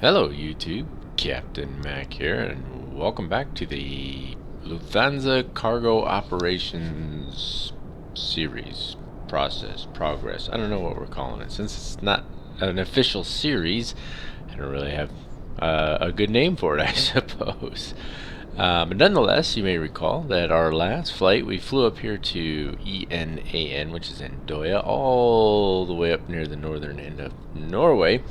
Hello YouTube, Captain Mac here, and welcome back to the Lufthansa Cargo Operations Series Progress. I don't know what we're calling it. Since it's not an official series, I don't really have a good name for it, I suppose. But nonetheless, you may recall that our last flight, we flew up here to ENAN, which is in Doya, all the way up near the northern end of Norway.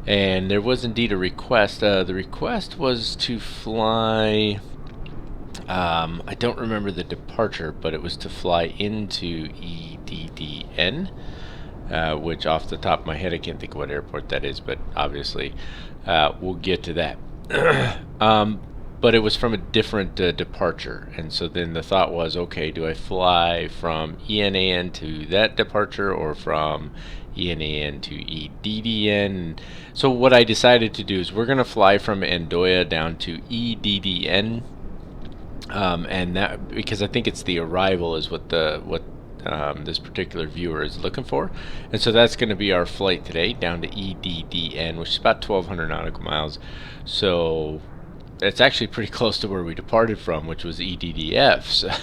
And there was indeed a request. The request was to fly, I don't remember the departure, but it was to fly into EDDN, which off the top of my head, I can't think of what airport that is, but obviously we'll get to that. But it was from a different departure, and so then the thought was, okay, do I fly from ENAN to that departure or from ENAN to EDDN? So what I decided to do is we're going to fly from Andoya down to EDDN, and that because I think it's the arrival is what this particular viewer is looking for, and so that's going to be our flight today down to EDDN, which is about 1,200 nautical miles. So it's actually pretty close to where we departed from, which was EDDF.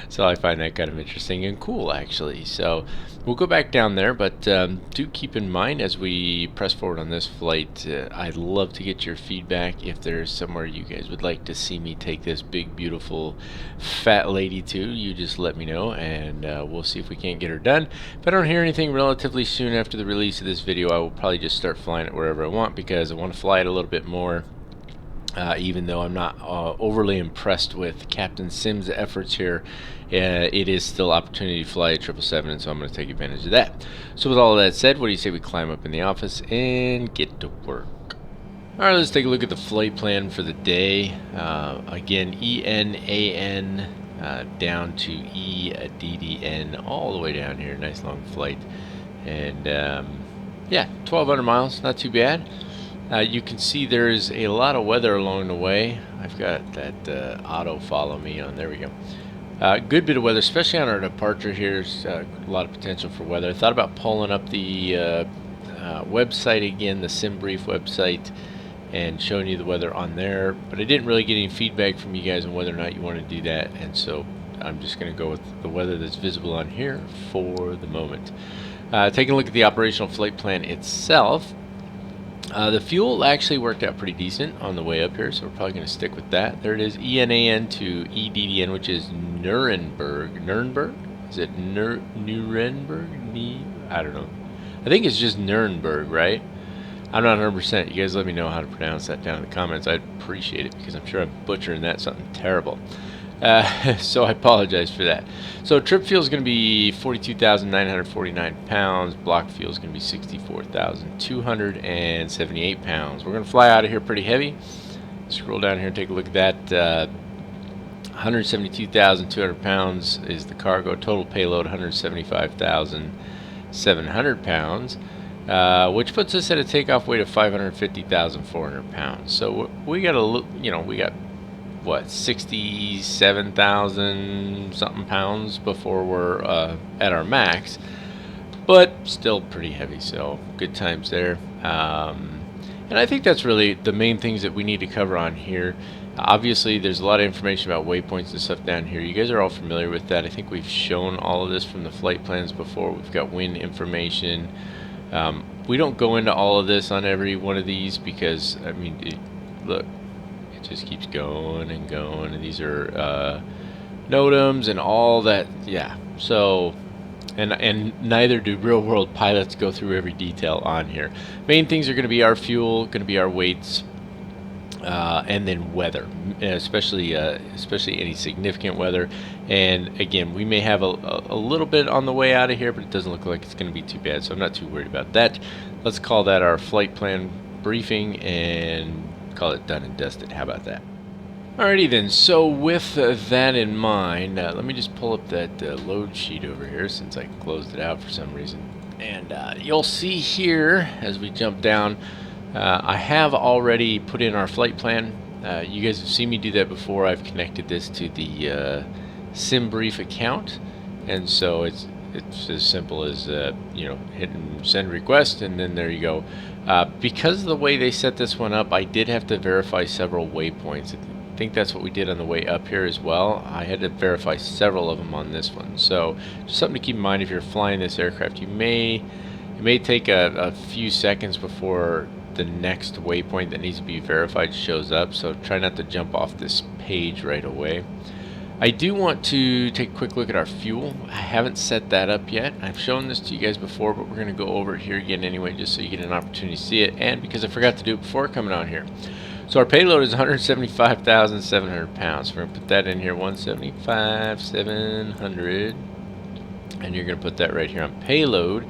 So I find that kind of interesting and cool, actually. So we'll go back down there, but do keep in mind as we press forward on this flight, I'd love to get your feedback. If there's somewhere you guys would like to see me take this big, beautiful, fat lady to, you just let me know, and we'll see if we can't get her done. If I don't hear anything relatively soon after the release of this video, I will probably just start flying it wherever I want, because I want to fly it a little bit more. Even though I'm not overly impressed with CaptainSim's efforts here, it is still opportunity to fly a 777, and so I'm going to take advantage of that. So with all of that said, what do you say we climb up in the office and get to work? Alright, let's take a look at the flight plan for the day. Again, ENAN down to EDDN, all the way down here. Nice long flight. And yeah, 1,200 miles, not too bad. You can see there's a lot of weather along the way. I've got that auto follow me on. There we go. Good bit of weather, especially on our departure here. There's a lot of potential for weather. I thought about pulling up the website again, the SimBrief website, and showing you the weather on there, but I didn't really get any feedback from you guys on whether or not you want to do that, and so I'm just going to go with the weather that's visible on here for the moment. Taking a look at the operational flight plan itself. The fuel actually worked out pretty decent on the way up here, so we're probably going to stick with that. There it is, ENAN to EDDN, which is Nuremberg. Nuremberg? Is it Nuremberg? I don't know. I think it's just Nuremberg, right? I'm not 100%. You guys let me know how to pronounce that down in the comments. I'd appreciate it, because I'm sure I'm butchering that something terrible. So I apologize for that. So trip fuel is going to be 42,949 pounds. Block fuel is going to be 64,278 pounds. We're going to fly out of here pretty heavy. Scroll down here and take a look at that. 172,200 pounds is the cargo. Total payload 175,700 pounds, which puts us at a takeoff weight of 550,400 pounds. So we got we got what, 67,000 something pounds before we're at our max, but still pretty heavy, so good times there. And I think that's really the main things that we need to cover on here. Obviously there's a lot of information about waypoints and stuff down here. You guys are all familiar with that. I think we've shown all of this from the flight plans before. We've got wind information. We don't go into all of this on every one of these because, I mean, look, just keeps going and going, and these are NOTAMs and all that. Yeah, so and neither do real world pilots go through every detail on here. Main things are going to be our fuel, going to be our weights, and then weather, especially any significant weather. And again, we may have a little bit on the way out of here, but it doesn't look like it's going to be too bad, so I'm not too worried about that. Let's call that our flight plan briefing and call it done and dusted. How about that? Alrighty then, so with that in mind, let me just pull up that load sheet over here since I closed it out for some reason. And you'll see here as we jump down, I have already put in our flight plan. You guys have seen me do that before. I've connected this to the SimBrief account, and so it's It's as simple as you know, hitting send request, and then there you go. Because of the way they set this one up, I did have to verify several waypoints. I think that's what we did on the way up here as well. I had to verify several of them on this one. So just something to keep in mind if you're flying this aircraft. It may take a few seconds before the next waypoint that needs to be verified shows up. So try not to jump off this page right away. I do want to take a quick look at our fuel. I haven't set that up yet. I've shown this to you guys before, but we're going to go over it here again anyway, just so you get an opportunity to see it, and because I forgot to do it before coming out here. So our payload is 175,700 pounds. We're going to put that in here, 175,700, and you're going to put that right here on payload.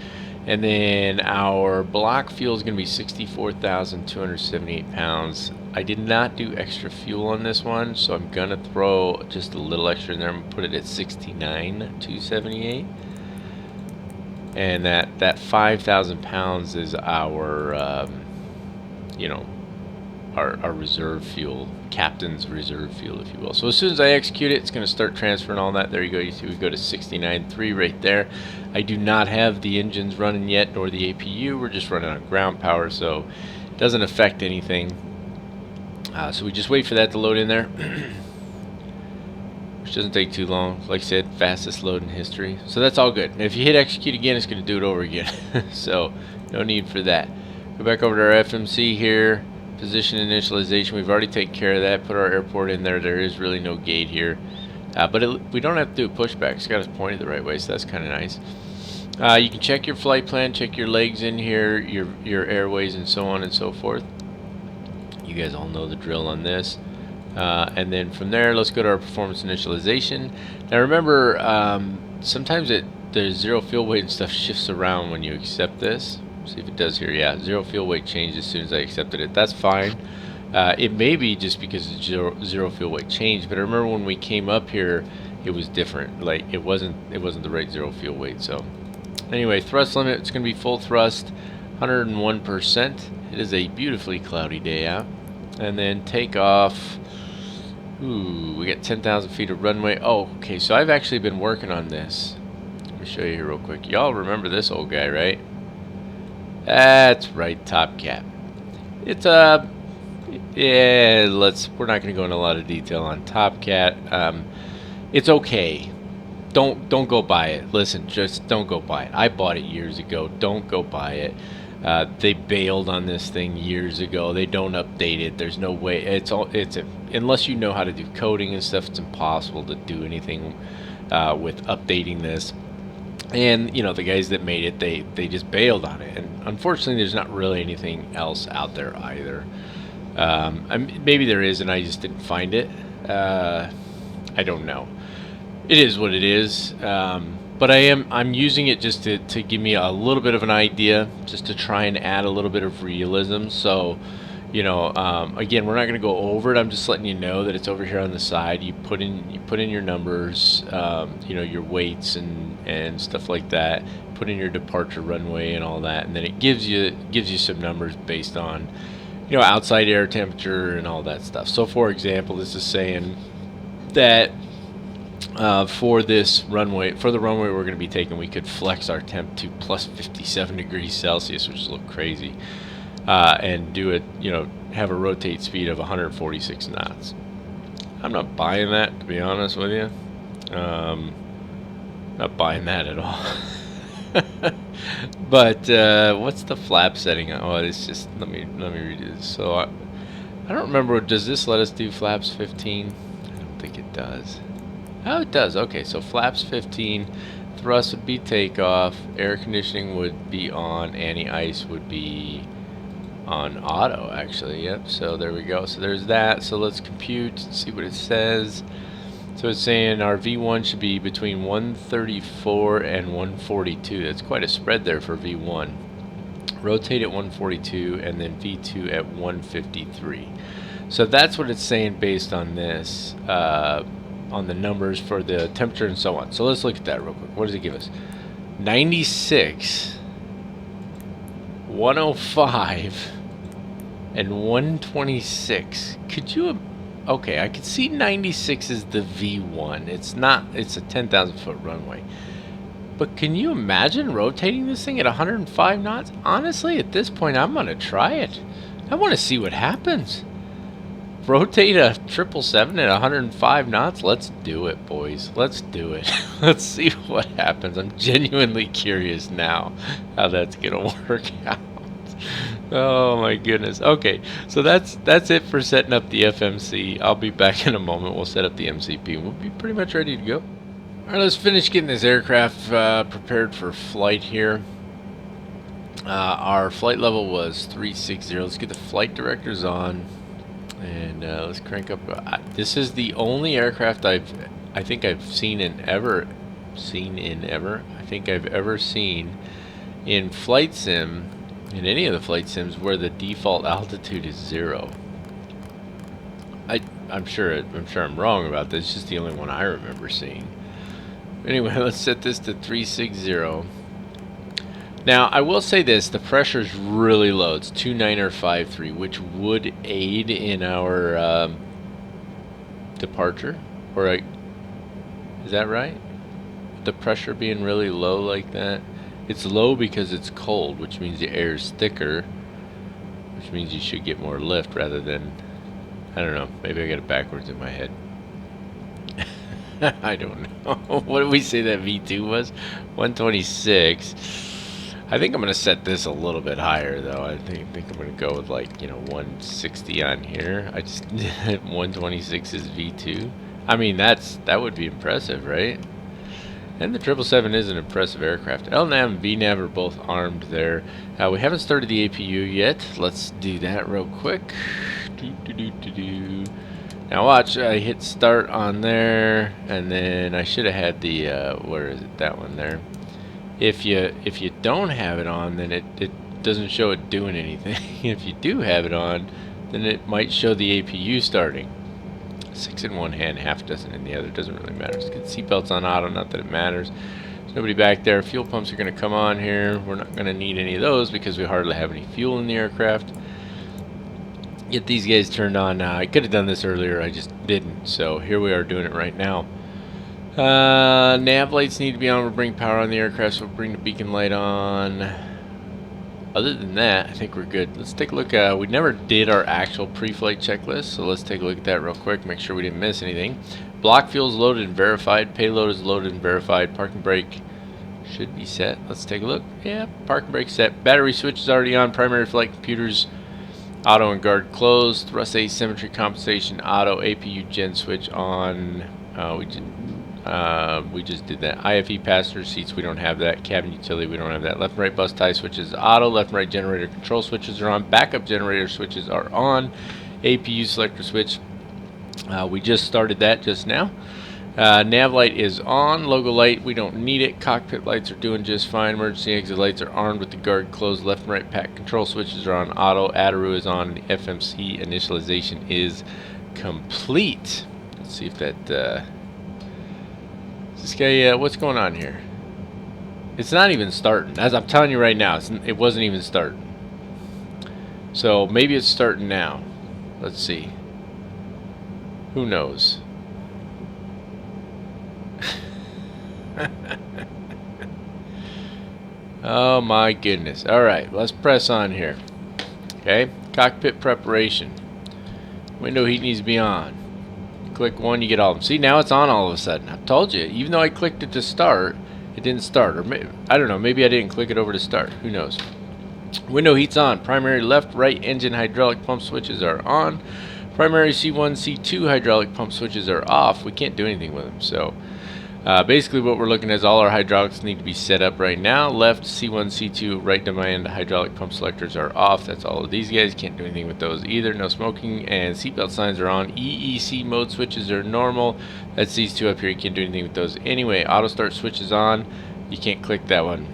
And then our block fuel is going to be 64,278 pounds. I did not do extra fuel on this one, so I'm going to throw just a little extra in there. I'm going to put it at 69,278. And that 5,000 pounds is our, you know, our reserve fuel, captain's reserve fuel, if you will. So as soon as I execute it, it's going to start transferring all that. There you go. You see we go to 69.3 right there. I do not have the engines running yet, nor the APU. We're just running on ground power, so it doesn't affect anything. So we just wait for that to load in there, which doesn't take too long. Like I said, fastest load in history. So that's all good. And if you hit execute again, it's going to do it over again. So no need for that. Go back over to our FMC here. Position initialization, we've already taken care of that. Put our airport in there. There is really no gate here, but we don't have to do a pushback. It's got us pointed the right way, so that's kind of nice. You can check your flight plan, check your legs in here, your airways, and so on and so forth. You guys all know the drill on this. And then from there, let's go to our performance initialization. Now remember, sometimes the zero fuel weight and stuff shifts around when you accept this. See if it does here. Yeah, zero fuel weight changed as soon as I accepted it. That's fine. It may be just because zero fuel weight changed, but I remember when we came up here, it was different. Like it wasn't the right zero fuel weight. So anyway, thrust limit, it's going to be full thrust, 101%. It is a beautifully cloudy day out. And then takeoff. Ooh, we got 10,000 feet of runway. Oh, okay. So I've actually been working on this. Let me show you here real quick. Y'all remember this old guy, right? That's right, Top Cap. It's yeah, we're not going to go into a lot of detail on Top Cat. It's okay. Don't go buy it. Listen, just don't go buy it. I bought it years ago. Don't go buy it. They bailed on this thing years ago. They don't update it. There's no way. Unless you know how to do coding and stuff, it's impossible to do anything with updating this. And you know, the guys that made it, they just bailed on it, and unfortunately there's not really anything else out there either. Maybe there is and I just didn't find it. I don't know. It is what it is. But I'm using it just to give me a little bit of an idea, just to try and add a little bit of realism. So you know, again, we're not going to go over it. I'm just letting you know that it's over here on the side. You put in your numbers, you know, your weights and stuff like that. Put in your departure runway and all that, and then it gives you some numbers based on, you know, outside air temperature and all that stuff. So, for example, this is saying that for this runway, for the runway we're going to be taking, we could flex our temp to plus 57 degrees Celsius, which is a little crazy. And do it, you know, have a rotate speed of 146 knots. I'm not buying that, to be honest with you. Not buying that at all. But what's the flap setting? Oh, it's just let me redo this. So I don't remember. Does this let us do flaps 15? I don't think it does. Oh, it does. Okay, so flaps 15. Thrust would be takeoff. Air conditioning would be on. Anti-ice would be on auto, actually. Yep, so there we go. So there's that. So let's compute and see what it says. So it's saying our V1 should be between 134 and 142. That's quite a spread there for V1. Rotate at 142 and then V2 at 153. So that's what it's saying based on this, on the numbers for the temperature and so on. So let's look at that real quick. What does it give us? 96, 105, and 126. Could you? Okay, I could see 96 is the V1. It's not. It's a 10,000 foot runway. But can you imagine rotating this thing at 105 knots? Honestly, at this point, I'm going to try it. I want to see what happens. Rotate a 777 at 105 knots? Let's do it, boys. Let's do it. Let's see what happens. I'm genuinely curious now how that's going to work out. Oh my goodness. Okay, so that's it for setting up the FMC. I'll be back in a moment. We'll set up the MCP. We'll be pretty much ready to go. Alright, let's finish getting this aircraft prepared for flight here. Our flight level was 360. Let's get the flight directors on, and let's crank up. This is the only aircraft I think I've seen in ever seen in flight sim, in any of the flight sims, where the default altitude is 0. I'm sure I'm wrong about this. It's just the only one I remember seeing. Anyway, let's set this to 360. Now, I will say this, the pressure is really low. It's 29053, which would aid in our departure. Or is that right? The pressure being really low like that? It's low because it's cold, which means the air is thicker, which means you should get more lift rather than, I don't know, maybe I got it backwards in my head. I don't know. What did we say that V2 was? 126. I think I'm going to set this a little bit higher, though. I think I'm going to go with, like, 160 on here. I just 126 is V2. I mean, that would be impressive, right? And the 777 is an impressive aircraft. LNAV and VNAV are both armed there. We haven't started the APU yet. Let's do that real quick. Now watch, I hit start on there, and then I should have had the, where is it, that one there. If you don't have it on, then it doesn't show it doing anything. If you do have it on, then it might show the APU starting. 6 in one hand, half dozen in the other. Doesn't really matter. Just get seatbelts on auto, not that it matters. There's nobody back there. Fuel pumps are going to come on here. We're not going to need any of those because we hardly have any fuel in the aircraft. Get these guys turned on now. I could have done this earlier, I just didn't. So here we are doing it right now. Nav lights need to be on. We'll bring power on the aircraft, so we'll bring the beacon light on. Other than that, I think we're good. Let's take a look. We never did our actual pre-flight checklist, so let's take a look at that real quick, make sure we didn't miss anything. Block fuel is loaded and verified. Payload is loaded and verified. Parking brake should be set. Let's take a look. Yeah, parking brake set. Battery switch is already on. Primary flight computers auto and guard closed. Thrust asymmetry compensation auto. APU gen switch on. We just did that. IFE passenger seats, we don't have that. Cabin utility, we don't have that. Left and right bus tie switches auto. Left and right generator control switches are on. Backup generator switches are on. APU selector switch, we just started that just now. Nav light is on. Logo light, we don't need it. Cockpit lights are doing just fine. Emergency exit lights are armed with the guard closed. Left and right pack control switches are on auto. Aorous is on. The FMC initialization is complete. Let's see if that this guy, what's going on here? It's not even starting. As I'm telling you right now, it wasn't even starting. So maybe it's starting now. Let's see. Who knows? Oh my goodness. Alright, let's press on here. Okay, cockpit preparation. Window heat needs to be on. Click one, you get all of them. See, now it's on all of a sudden. I told you, even though I clicked it to start, it didn't start. Or maybe, I don't know, maybe I didn't click it over to start. Who knows? Window heat's on. Primary left, right engine hydraulic pump switches are on. Primary C1, C2 hydraulic pump switches are off. We can't do anything with them. So basically what we're looking at is all our hydraulics need to be set up right now. Left C1, C2, right demand hydraulic pump selectors are off. That's all of these guys. Can't do anything with those either. No smoking, and seatbelt signs are on. EEC mode switches are normal. That's these two up here. You can't do anything with those anyway. Auto start switch is on. You can't click that one.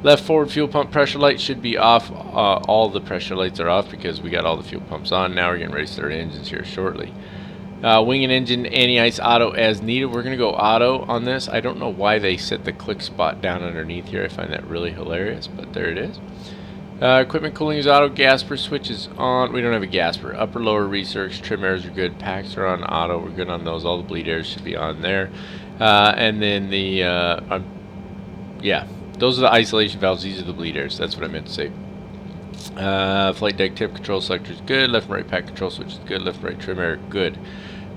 Left forward fuel pump pressure light should be off. All the pressure lights are off because we got all the fuel pumps on. Now we're getting ready to start engines here shortly. Wing and engine anti-ice auto as needed. We're going to go auto on this. I don't know why they set the click spot down underneath here. I find that really hilarious, but there it is. Equipment cooling is auto. Gasper switch is on. We don't have a gasper. Upper lower research. Trim airs are good. Packs are on auto. We're good on those. All the bleed airs should be on there. And then the yeah, those are the isolation valves. These are the bleed airs. That's what I meant to say. Flight deck tip control selector is good. Left and right pack control switch is good. Left and right trim air good.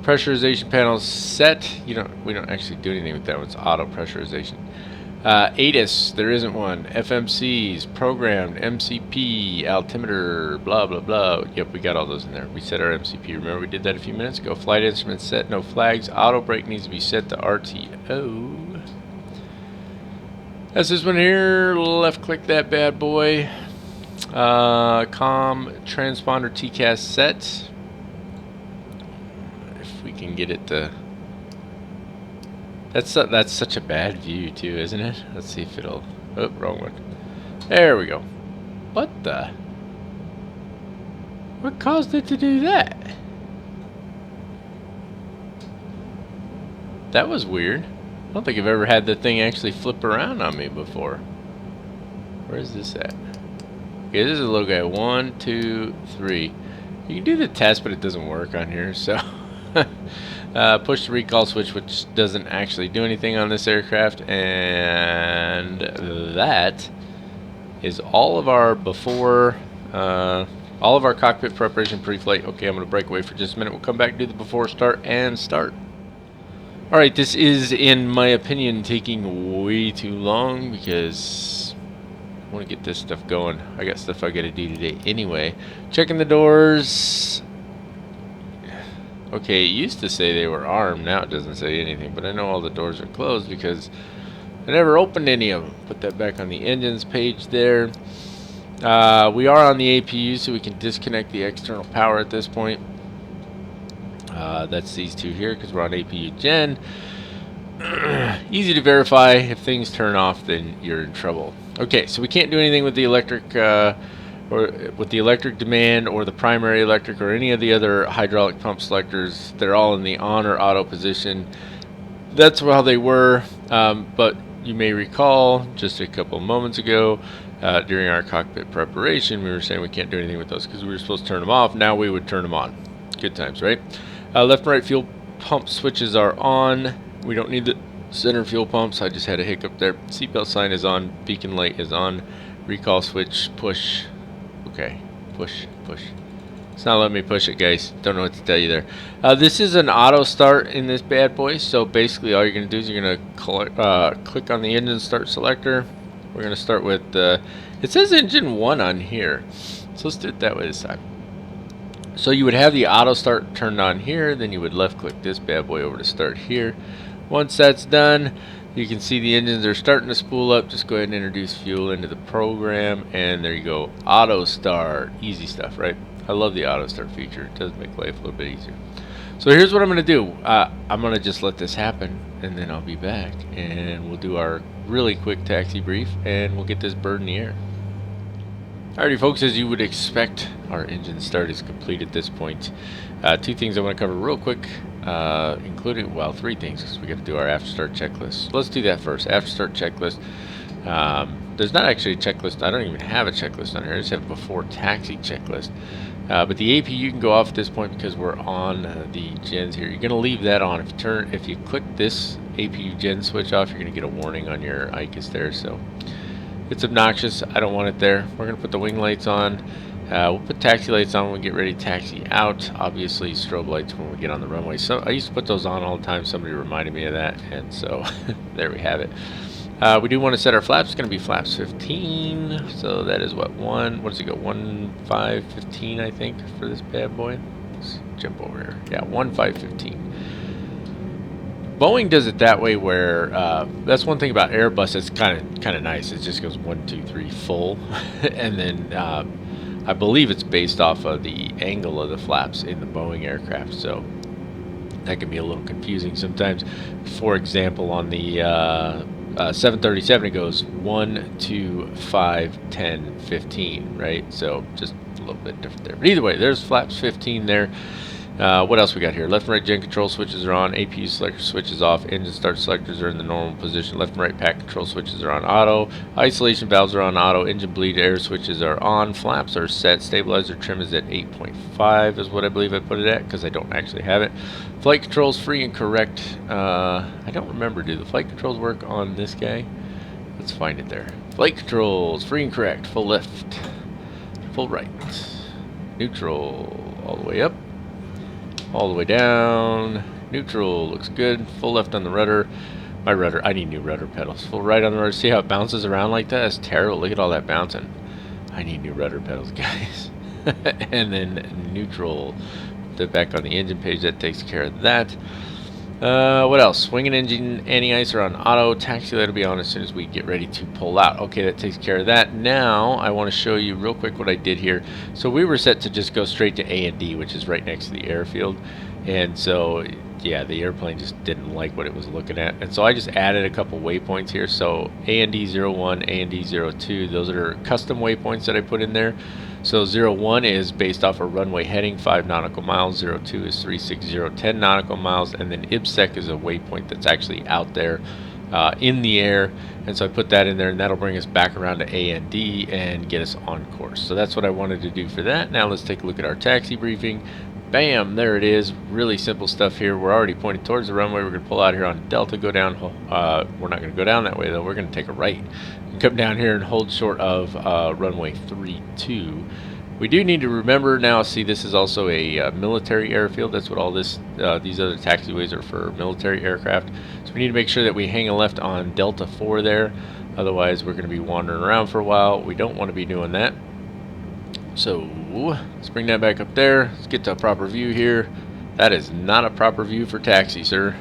Pressurization panel set. We don't actually do anything with that one. It's auto pressurization. ATIS, there isn't one. FMCs, programmed, MCP, altimeter, blah blah blah. Yep, we got all those in there. We set our MCP. Remember we did that a few minutes ago. Flight instrument set, no flags. Auto brake needs to be set to RTO. That's this one here. Left click that bad boy. Com transponder TCAS set. If we can get it to. That's such a bad view too, isn't it? Let's see if it'll. Oh, wrong one. There we go. What the? What caused it to do that? That was weird. I don't think I've ever had the thing actually flip around on me before. Where is this at? Okay, this is a little guy. 1, 2, 3. You can do the test, but it doesn't work on here, so. Push the recall switch, which doesn't actually do anything on this aircraft, and that is all of our all of our cockpit preparation pre-flight. Okay, I'm going to break away for just a minute. We'll come back, do the before start and start. Alright, this is, in my opinion, taking way too long because I want to get this stuff going. I got stuff I got to do today anyway. Checking the doors. Okay, it used to say they were armed. Now it doesn't say anything, but I know all the doors are closed because I never opened any of them. Put that back on the engines page there. We are on the APU, so we can disconnect the external power at this point. That's these two here because we're on APU Gen. Easy to verify. If things turn off, then you're in trouble. Okay, so we can't do anything with the electric or with the electric demand or the primary electric or any of the other hydraulic pump selectors. They're all in the on or auto position. That's how they were, but you may recall just a couple of moments ago during our cockpit preparation we were saying we can't do anything with those because we were supposed to turn them off. Now we would turn them on. Good times, right? Left and right fuel pump switches are on. We don't need the center fuel pumps. I just had a hiccup there. Seatbelt sign is on. Beacon light is on. Recall switch push. Okay, push. It's not letting me push it, guys. Don't know what to tell you there. This is an auto start in this bad boy, so basically all you're going to do is you're going to click on the engine start selector. We're going to start with, it says engine 1 on here, so let's do it that way this time. So you would have the auto start turned on here, then you would left click this bad boy over to start here. Once that's done, you can see the engines are starting to spool up. Just go ahead and introduce fuel into the program, and there you go. Auto start. Easy stuff, right? I love the auto start feature. It does make life a little bit easier. So here's what I'm going to do. I'm going to just let this happen, and then I'll be back, and we'll do our really quick taxi brief, and we'll get this bird in the air. Alrighty, folks, as you would expect, our engine start is complete at this point. Two things I want to cover real quick, including, well, three things, because we got to do our after start checklist. So let's do that first. After start checklist. There's not actually a checklist. I don't even have a checklist on here. I just have a before taxi checklist. But the APU can go off at this point because we're on the gens here. You're going to leave that on. If you click this APU gen switch off, you're going to get a warning on your ICUS there. So it's obnoxious. I don't want it there. We're going to put the wing lights on. We'll put taxi lights on when we get ready to taxi out. Obviously, strobe lights when we get on the runway. So I used to put those on all the time. Somebody reminded me of that, and so there we have it. We do want to set our flaps. It's going to be flaps 15. So that is what does it go? 1.515, I think, for this bad boy. Let's jump over here. Yeah, 1.515. Boeing does it that way where that's one thing about Airbus that's kind of nice. It just goes 1, 2, 3 full, and then I believe it's based off of the angle of the flaps in the Boeing aircraft. So that can be a little confusing sometimes. For example, on the 737 it goes 1, 2, 5, 10, 15, right? So just a little bit different there. But either way, there's flaps 15 there. What else we got here? Left and right gen control switches are on. APU selector switches off. Engine start selectors are in the normal position. Left and right pack control switches are on auto. Isolation valves are on auto. Engine bleed air switches are on. Flaps are set. Stabilizer trim is at 8.5 is what I believe I put it at, because I don't actually have it. Flight controls free and correct. I don't remember. Do the flight controls work on this guy? Let's find it there. Flight controls free and correct. Full left. Full right. Neutral. All the way up. All the way down. Neutral looks good. Full left on the rudder. My rudder, I need new rudder pedals. Full right on the rudder. See how it bounces around like that? That's terrible. Look at all that bouncing. I need new rudder pedals, guys. And then neutral. Back on the engine page, that takes care of that. What else? Wing and engine anti-ice are on auto. Taxi light will be on as soon as we get ready to pull out. Okay, that takes care of that. Now I want to show you real quick what I did here. So we were set to just go straight to A&D, which is right next to the airfield. And so, yeah, the airplane just didn't like what it was looking at. And so I just added a couple waypoints here. So A&D 01, A&D 02, those are custom waypoints that I put in there. So 01 is based off a runway heading, 5 nautical miles. 02 is 360, 10 nautical miles. And then IBSEC is a waypoint that's actually out there in the air. And so I put that in there, and that'll bring us back around to A&D and get us on course. So that's what I wanted to do for that. Now let's take a look at our taxi briefing. Bam, there it is. Really simple stuff here. We're already pointed towards the runway. We're going to pull out here on Delta, go down. We're not going to go down that way, though. We're going to take a right and come down here and hold short of runway 32. We do need to remember now, see, this is also a military airfield. That's what all this these other taxiways are for, military aircraft. So we need to make sure that we hang a left on Delta 4 there. Otherwise, we're going to be wandering around for a while. We don't want to be doing that. So let's bring that back up there. Let's get to a proper view here. That is not a proper view for taxi, sir.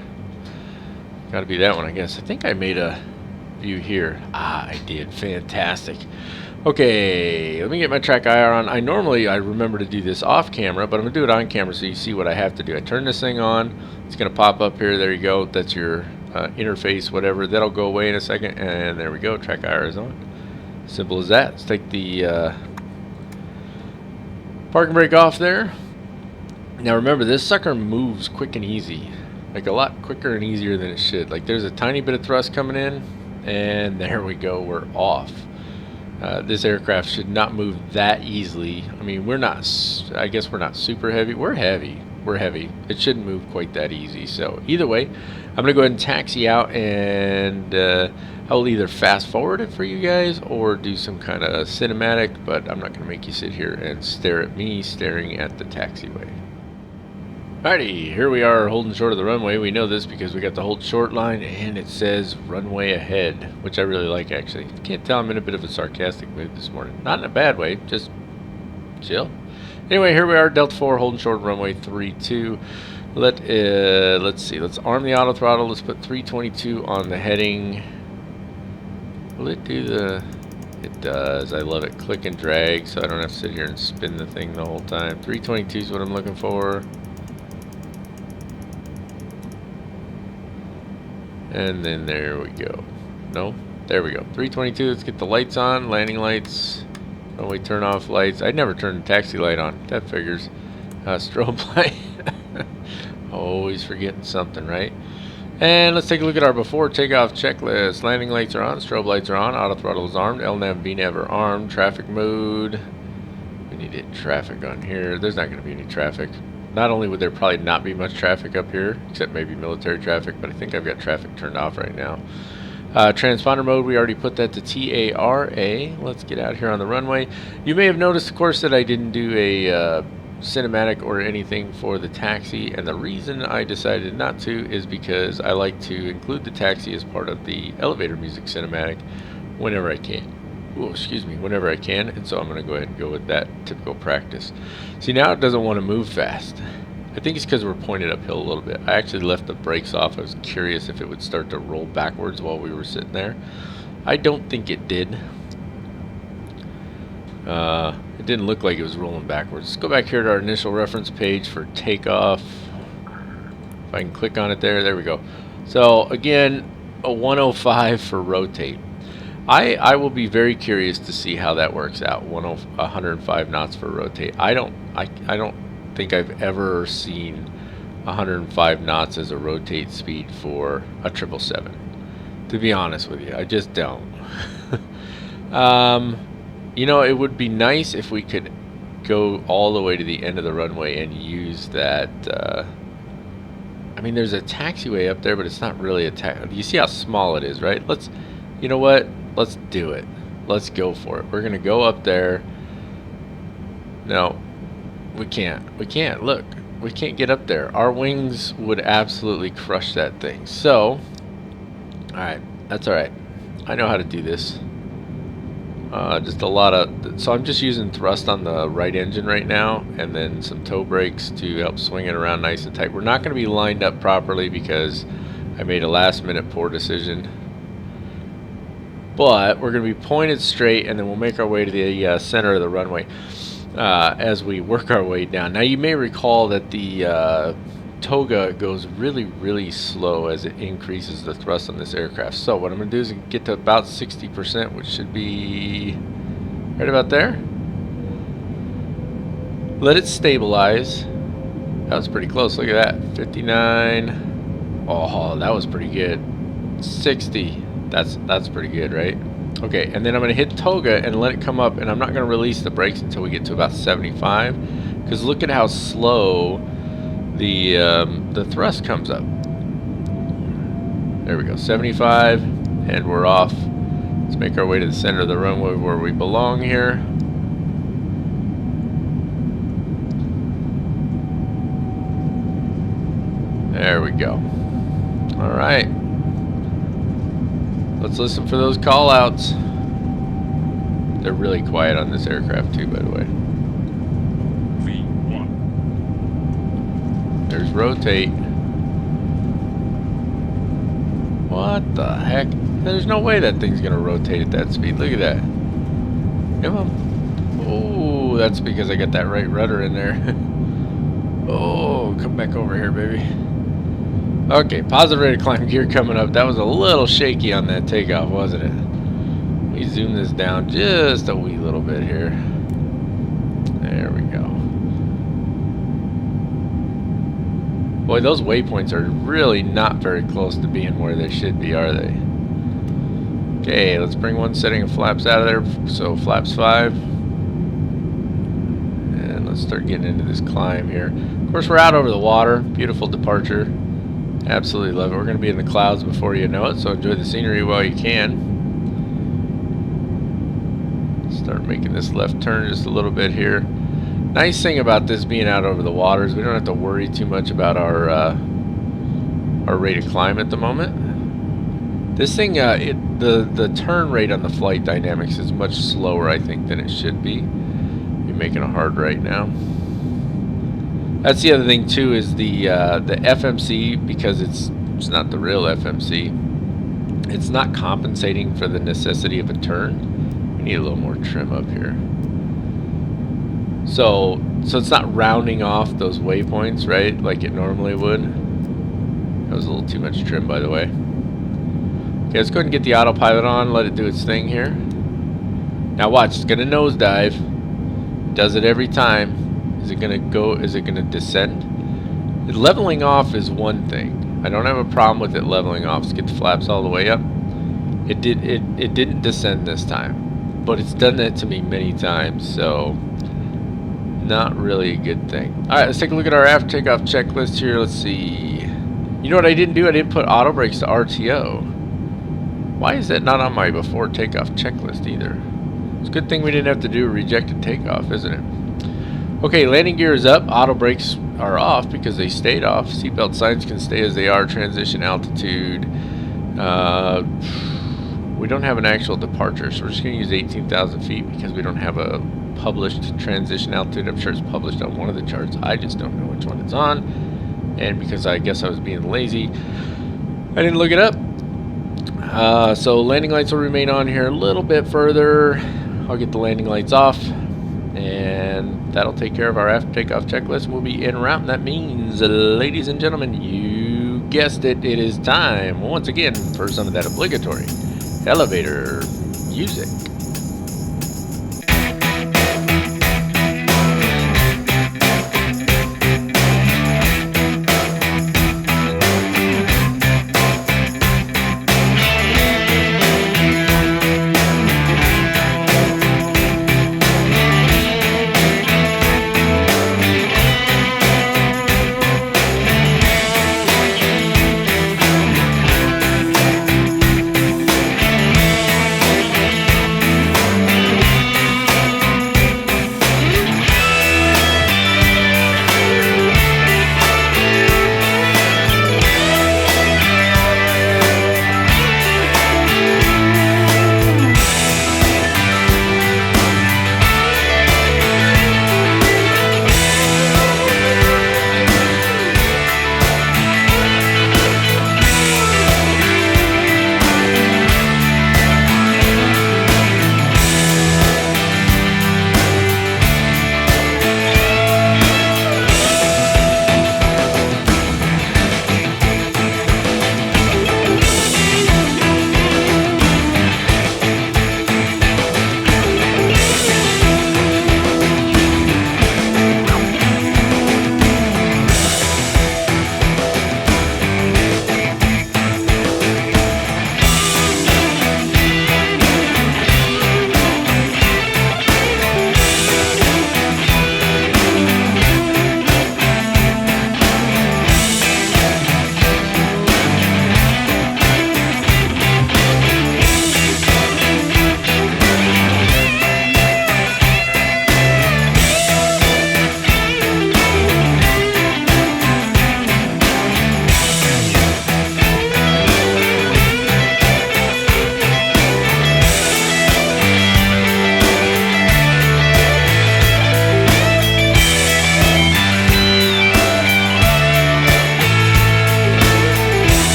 Got to be that one, I guess. I think I made a view here. Ah, I did. Fantastic. Okay, let me get my track IR on. I remember to do this off camera, but I'm going to do it on camera so you see what I have to do. I turn this thing on. It's going to pop up here. There you go. That's your interface, whatever. That'll go away in a second. And there we go. Track IR is on. Simple as that. Let's take the parking brake off there. Now remember, this sucker moves quick and easy. Like a lot quicker and easier than it should. Like there's a tiny bit of thrust coming in. And there we go. We're off. This aircraft should not move that easily. I mean, we're not, I guess we're not super heavy. We're heavy. We're heavy. It shouldn't move quite that easy. So either way, I'm going to go ahead and taxi out, and I'll either fast forward it for you guys or do some kind of cinematic, but I'm not going to make you sit here and stare at me staring at the taxiway. Alrighty, here we are holding short of the runway. We know this because we got the hold short line and it says runway ahead, which I really like actually. Can't tell I'm in a bit of a sarcastic mood this morning. Not in a bad way, just chill. Anyway, here we are, Delta 4 holding short of runway 32. Let's see, let's arm the auto throttle. Let's put 322 on the heading. Will it do the... It does. I love it. Click and drag so I don't have to sit here and spin the thing the whole time. 322 is what I'm looking for. And then there we go. No, there we go. 322. Let's get the lights on. Landing lights. Runway turn off lights. I'd never turn the taxi light on. That figures. Strobe light. Always forgetting something, right? And let's take a look at our before takeoff checklist. Landing lights are on. Strobe lights are on. Auto throttle is armed. LNAV, VNAV are armed. Traffic mode. We need to hit traffic on here. There's not going to be any traffic. Not only would there probably not be much traffic up here, except maybe military traffic, but I think I've got traffic turned off right now. Transponder mode, we already put that to TARA. Let's get out here on the runway. You may have noticed, of course, that I didn't do a cinematic or anything for the taxi, and the reason I decided not to is because I like to include the taxi as part of the elevator music cinematic whenever I can. Oh, excuse me, whenever I can, and so I'm going to go ahead and go with that typical practice. See, now it doesn't want to move fast. I think it's because we're pointed uphill a little bit. I actually left the brakes off. I was curious if it would start to roll backwards while we were sitting there. I don't think it did. It didn't look like it was rolling backwards. Let's go back here to our initial reference page for takeoff. If I can click on it there we go. So again, a 105 for rotate. I will be very curious to see how that works out. 105 knots for rotate. I don't think think I've ever seen 105 knots as a rotate speed for a 777. To be honest with you, I just don't. You know, it would be nice if we could go all the way to the end of the runway and use that. I mean, there's a taxiway up there, but it's not really a taxi. You see how small it is, right? You know what? Let's do it. Let's go for it. We're gonna go up there. No, we can't. We can't. Look, we can't get up there. Our wings would absolutely crush that thing. So, all right, that's all right. I know how to do this. Just a lot of, so I'm just using thrust on the right engine right now, and then some toe brakes to help swing it around nice and tight. We're not going to be lined up properly because I made a last minute poor decision, but we're going to be pointed straight, and then we'll make our way to the center of the runway as we work our way down. Now you may recall that the toga goes really slow as it increases the thrust on this aircraft. So what I'm going to do is get to about 60%, which should be right about there. Let it stabilize. That was pretty close. Look at that. 59. Oh, that was pretty good. 60. That's pretty good, right? Okay, and then I'm going to hit toga and let it come up, and I'm not going to release the brakes until we get to about 75, because look at how slow the thrust comes up. There we go, 75, and we're off. Let's make our way to the center of the runway where we belong here. There we go. All right. Let's listen for those call outs. They're really quiet on this aircraft too, by the way. There's rotate. What the heck? There's no way that thing's gonna rotate at that speed. Look at that. Come on. Oh, that's because I got that right rudder in there. Oh, come back over here, baby. Okay, positive rate of climb gear coming up. That was a little shaky on that takeoff, wasn't it? We zoom this down just a wee little bit here. There we go. Boy, those waypoints are really not very close to being where they should be, are they? Okay, let's bring one setting of flaps out of there. So flaps 5. And let's start getting into this climb here. Of course, we're out over the water. Beautiful departure. Absolutely love it. We're going to be in the clouds before you know it, so enjoy the scenery while you can. Start making this left turn just a little bit here. Nice thing about this being out over the water is we don't have to worry too much about our rate of climb at the moment. This thing, the turn rate on the flight dynamics is much slower, I think, than it should be. You're making a hard right now. That's the other thing too, is the FMC, because it's not the real FMC. It's not compensating for the necessity of a turn. We need a little more trim up here. So it's not rounding off those waypoints, right, like it normally would. That was a little too much trim, by the way. Okay, let's go ahead and get the autopilot on, let it do its thing here. Now watch, it's gonna nosedive. Does it every time. Is it gonna go, is it gonna descend? Leveling off is one thing. I don't have a problem with it leveling off. Let's get the flaps all the way up. It didn't descend this time, but it's done that to me many times, so not really a good thing. Alright, let's take a look at our after takeoff checklist here. Let's see. You know what I didn't do? I didn't put auto brakes to RTO. Why is that not on my before takeoff checklist either? It's a good thing we didn't have to do a rejected takeoff, isn't it? Okay, landing gear is up. Auto brakes are off because they stayed off. Seatbelt signs can stay as they are. Transition altitude. We don't have an actual departure, so we're just going to use 18,000 feet because we don't have a published transition altitude. I'm sure it's published on one of the charts. I just don't know which one it's on. And because I guess I was being lazy, I didn't look it up. So landing lights will remain on here a little bit further. I'll get the landing lights off, and that'll take care of our after takeoff checklist. We'll be en route, and that means, ladies and gentlemen, you guessed it, it is time once again for some of that obligatory elevator music.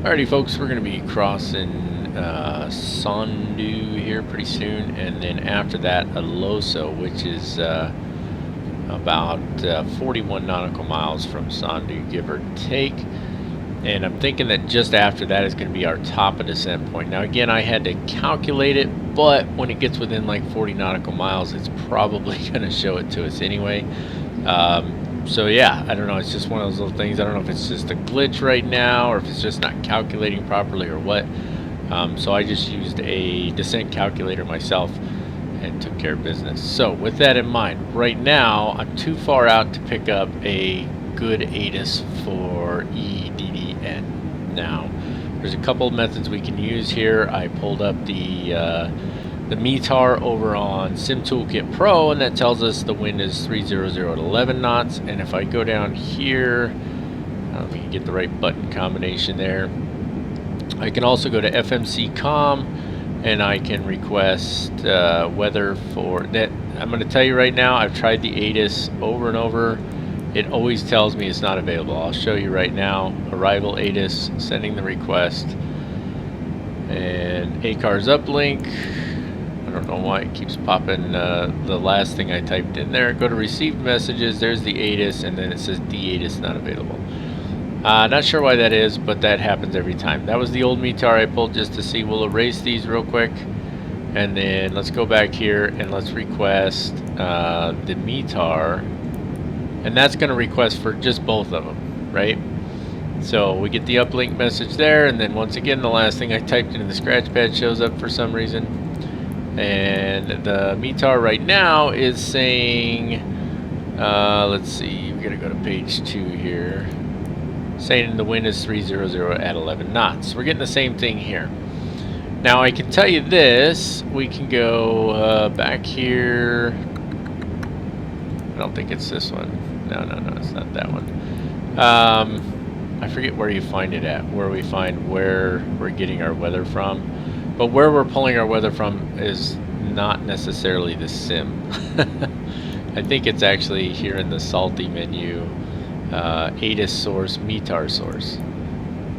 Alrighty folks, we're going to be crossing Sondu here pretty soon, and then after that Aloso, which is about 41 nautical miles from Sondu, give or take. And I'm thinking that just after that is going to be our top of descent point. Now again, I had to calculate it, but when it gets within like 40 nautical miles, it's probably going to show it to us anyway. So yeah, I don't know, it's just one of those little things. I don't know if it's just a glitch right now or if it's just not calculating properly or what. So I just used a descent calculator myself and took care of business. So with that in mind, right now I'm too far out to pick up a good AIRLINE for EDDN. Now there's a couple of methods we can use here. I pulled up the METAR over on SimToolkit Pro, and that tells us the wind is 300 at 11 knots. And if I go down here, I don't know if you can get the right button combination there. I can also go to FMC.com and I can request weather for that. I'm going to tell you right now, I've tried the AIRLINE over and over. It always tells me it's not available. I'll show you right now. Arrival AIRLINE, sending the request, and ACARS uplink. I don't know why it keeps popping the last thing I typed in there. Go to received messages, there's the AIRLINE, and then it says the AIRLINE not available. Not sure why that is, but that happens every time. That was the old METAR I pulled just to see. We'll erase these real quick, and then let's go back here and let's request the METAR, and that's going to request for just both of them, right? So we get the uplink message there, and then once again the last thing I typed into the scratch pad shows up for some reason. And the METAR right now is saying, let's see, we gotta go to page 2 here, saying the wind is 300 at 11 knots. We're getting the same thing here. Now I can tell you this, we can go back here. I don't think it's this one. No, it's not that one. I forget where you find it at, where we find where we're getting our weather from. But where we're pulling our weather from is not necessarily the sim. I think it's actually here in the salty menu, AIRLINE source, METAR source.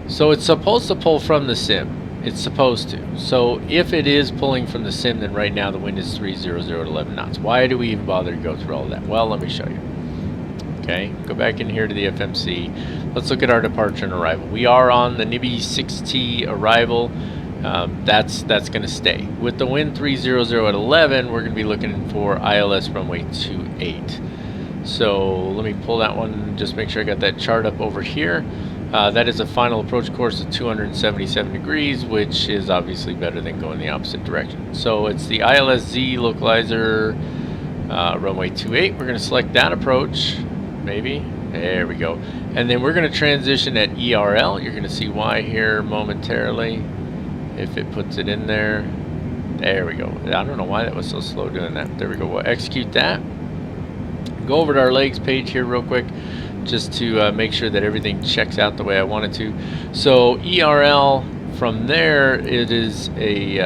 So it's supposed to pull from the sim. It's supposed to. So if it is pulling from the sim, then right now the wind is 300 at 11 knots. Why do we even bother to go through all of that? Well, let me show you. Okay, go back in here to the FMC. Let's look at our departure and arrival. We are on the NIBI 6T arrival. That's going to stay. With the wind 300 at 11, we're going to be looking for ILS runway 28. So let me pull that one, just make sure I got that chart up over here. That is a final approach course of 277 degrees, which is obviously better than going the opposite direction. So it's the ILS-Z localizer, runway 28. We're going to select that approach, maybe. There we go. And then we're going to transition at ERL. You're going to see why here momentarily. If it puts it in there. There we go. I don't know why that was so slow doing that. There we go. We'll execute that. Go over to our legs page here real quick, just to make sure that everything checks out the way I want it to. So ERL, from there it is a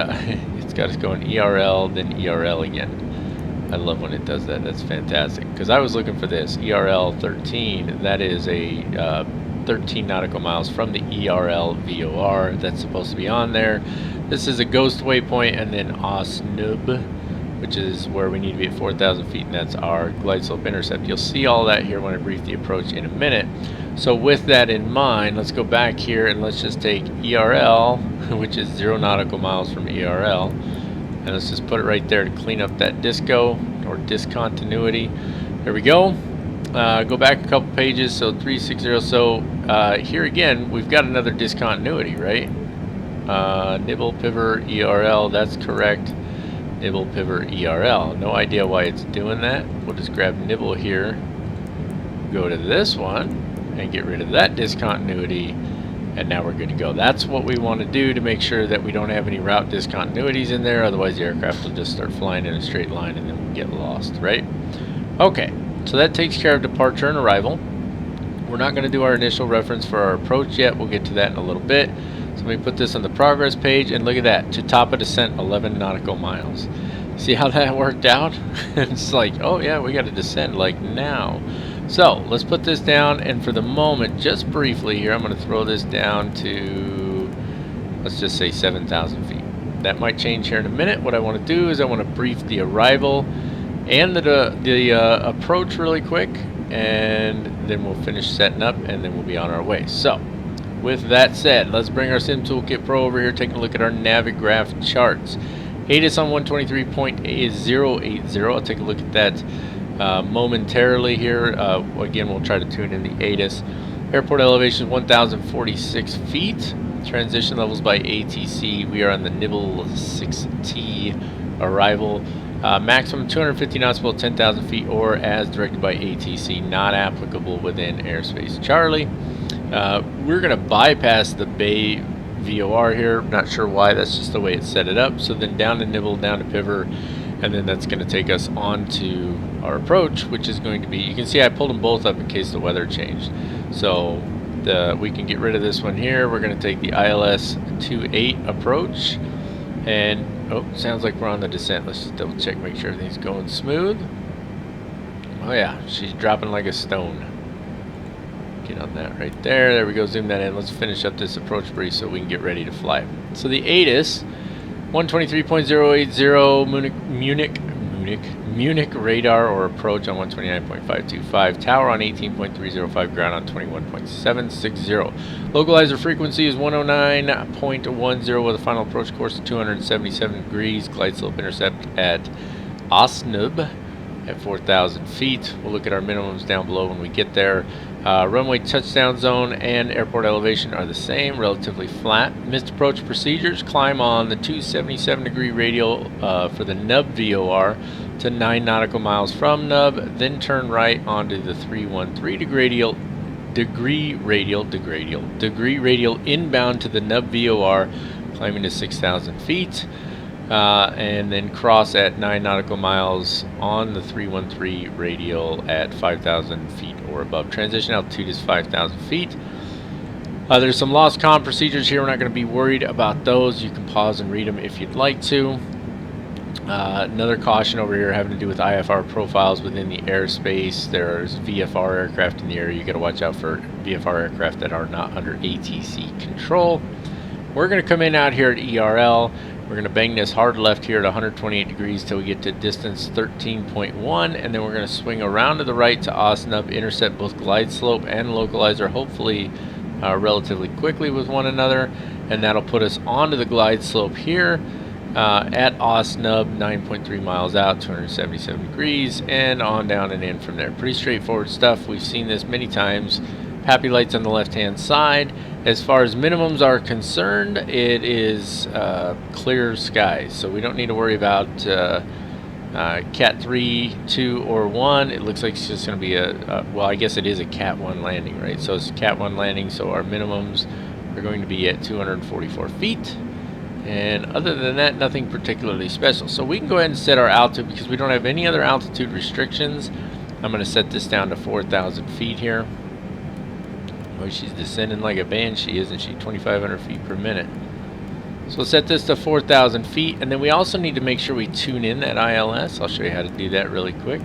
it's got us going ERL, then ERL again. I love when it does that. That's fantastic, because I was looking for this ERL 13. That is a 13 nautical miles from the ERL VOR that's supposed to be on there. This is a ghost waypoint, and then OSNUB, which is where we need to be at 4,000 feet, and that's our glide slope intercept. You'll see all that here when I brief the approach in a minute. So with that in mind, let's go back here and let's just take ERL, which is 0 nautical miles from ERL, and let's just put it right there to clean up that disco or discontinuity. There we go. Go back a couple pages, so 360. So here again, we've got another discontinuity, right? Nibble pivot ERL, that's correct. Nibble pivot ERL. No idea why it's doing that. We'll just grab nibble here, go to this one, and get rid of that discontinuity, and now we're good to go. That's what we want to do to make sure that we don't have any route discontinuities in there, otherwise the aircraft will just start flying in a straight line and then we'll get lost, right? Okay. So that takes care of departure and arrival. We're not going to do our initial reference for our approach yet. We'll get to that in a little bit. So let me put this on the progress page, and look at that. To top of descent, 11 nautical miles. See how that worked out? It's like, oh yeah, we got to descend like now. So let's put this down, and for the moment, just briefly here, I'm going to throw this down to, let's just say 7,000 feet. That might change here in a minute. What I want to do is I want to brief the arrival and the approach really quick, and then we'll finish setting up, and then we'll be on our way. So with that said, let's bring our Sim Toolkit Pro over here, take a look at our Navigraph charts. ATIS on 123.080. I'll take a look at that momentarily here. Again, we'll try to tune in the ATIS. Airport elevation 1,046 feet. Transition levels by ATC. We are on the Nibble 6T arrival. Maximum 250 knots below 10,000 feet, or as directed by ATC, not applicable within airspace Charlie. We're going to bypass the Bay VOR here. Not sure why, that's just the way it set it up. So then down to Nibble, down to Piver, and then that's going to take us on to our approach, which is going to be, you can see I pulled them both up in case the weather changed. So we can get rid of this one here. We're going to take the ILS 28 approach, and oh, sounds like we're on the descent. Let's just double check, make sure everything's going smooth. Oh yeah, she's dropping like a stone. Get on that right there. There we go, zoom that in. Let's finish up this approach brief so we can get ready to fly. So the ATIS 123.080 Munich radar or approach on 129.525, tower on 18.305, ground on 21.760. Localizer frequency is 109.10 with a final approach course of 277 degrees. Glide slope intercept at Osnub at 4,000 feet. We'll look at our minimums down below when we get there. Runway touchdown zone and airport elevation are the same, relatively flat. Missed approach procedures: climb on the 277 degree radial for the Nub VOR to 9 nautical miles from Nub, then turn right onto the 313 degree radial inbound to the Nub VOR, climbing to 6,000 feet. And then cross at 9 nautical miles on the 313 radial at 5,000 feet or above. Transition altitude is 5,000 feet. There's some lost comm procedures here. We're not going to be worried about those. You can pause and read them if you'd like to. Another caution over here having to do with IFR profiles within the airspace. There's VFR aircraft in the area. You got to watch out for VFR aircraft that are not under ATC control. We're going to come in out here at ERL. We're going to bang this hard left here at 128 degrees till we get to distance 13.1, and then we're going to swing around to the right to Osnub, intercept both glide slope and localizer, hopefully relatively quickly with one another, and that'll put us onto the glide slope here at Osnub, 9.3 miles out, 277 degrees, and on down and in from there. Pretty straightforward stuff. We've seen this many times. Happy lights on the left-hand side. As far as minimums are concerned, it is clear skies, so we don't need to worry about Cat 3, 2, or 1. It looks like it's just going to be well, I guess it is a Cat 1 landing, right? So it's a Cat 1 landing, so our minimums are going to be at 244 feet. And other than that, nothing particularly special. So we can go ahead and set our altitude because we don't have any other altitude restrictions. I'm going to set this down to 4,000 feet here. Oh, she's descending like a banshee, isn't she? 2,500 feet per minute. So we'll set this to 4,000 feet, and then we also need to make sure we tune in that ILS. I'll show you how to do that really quick.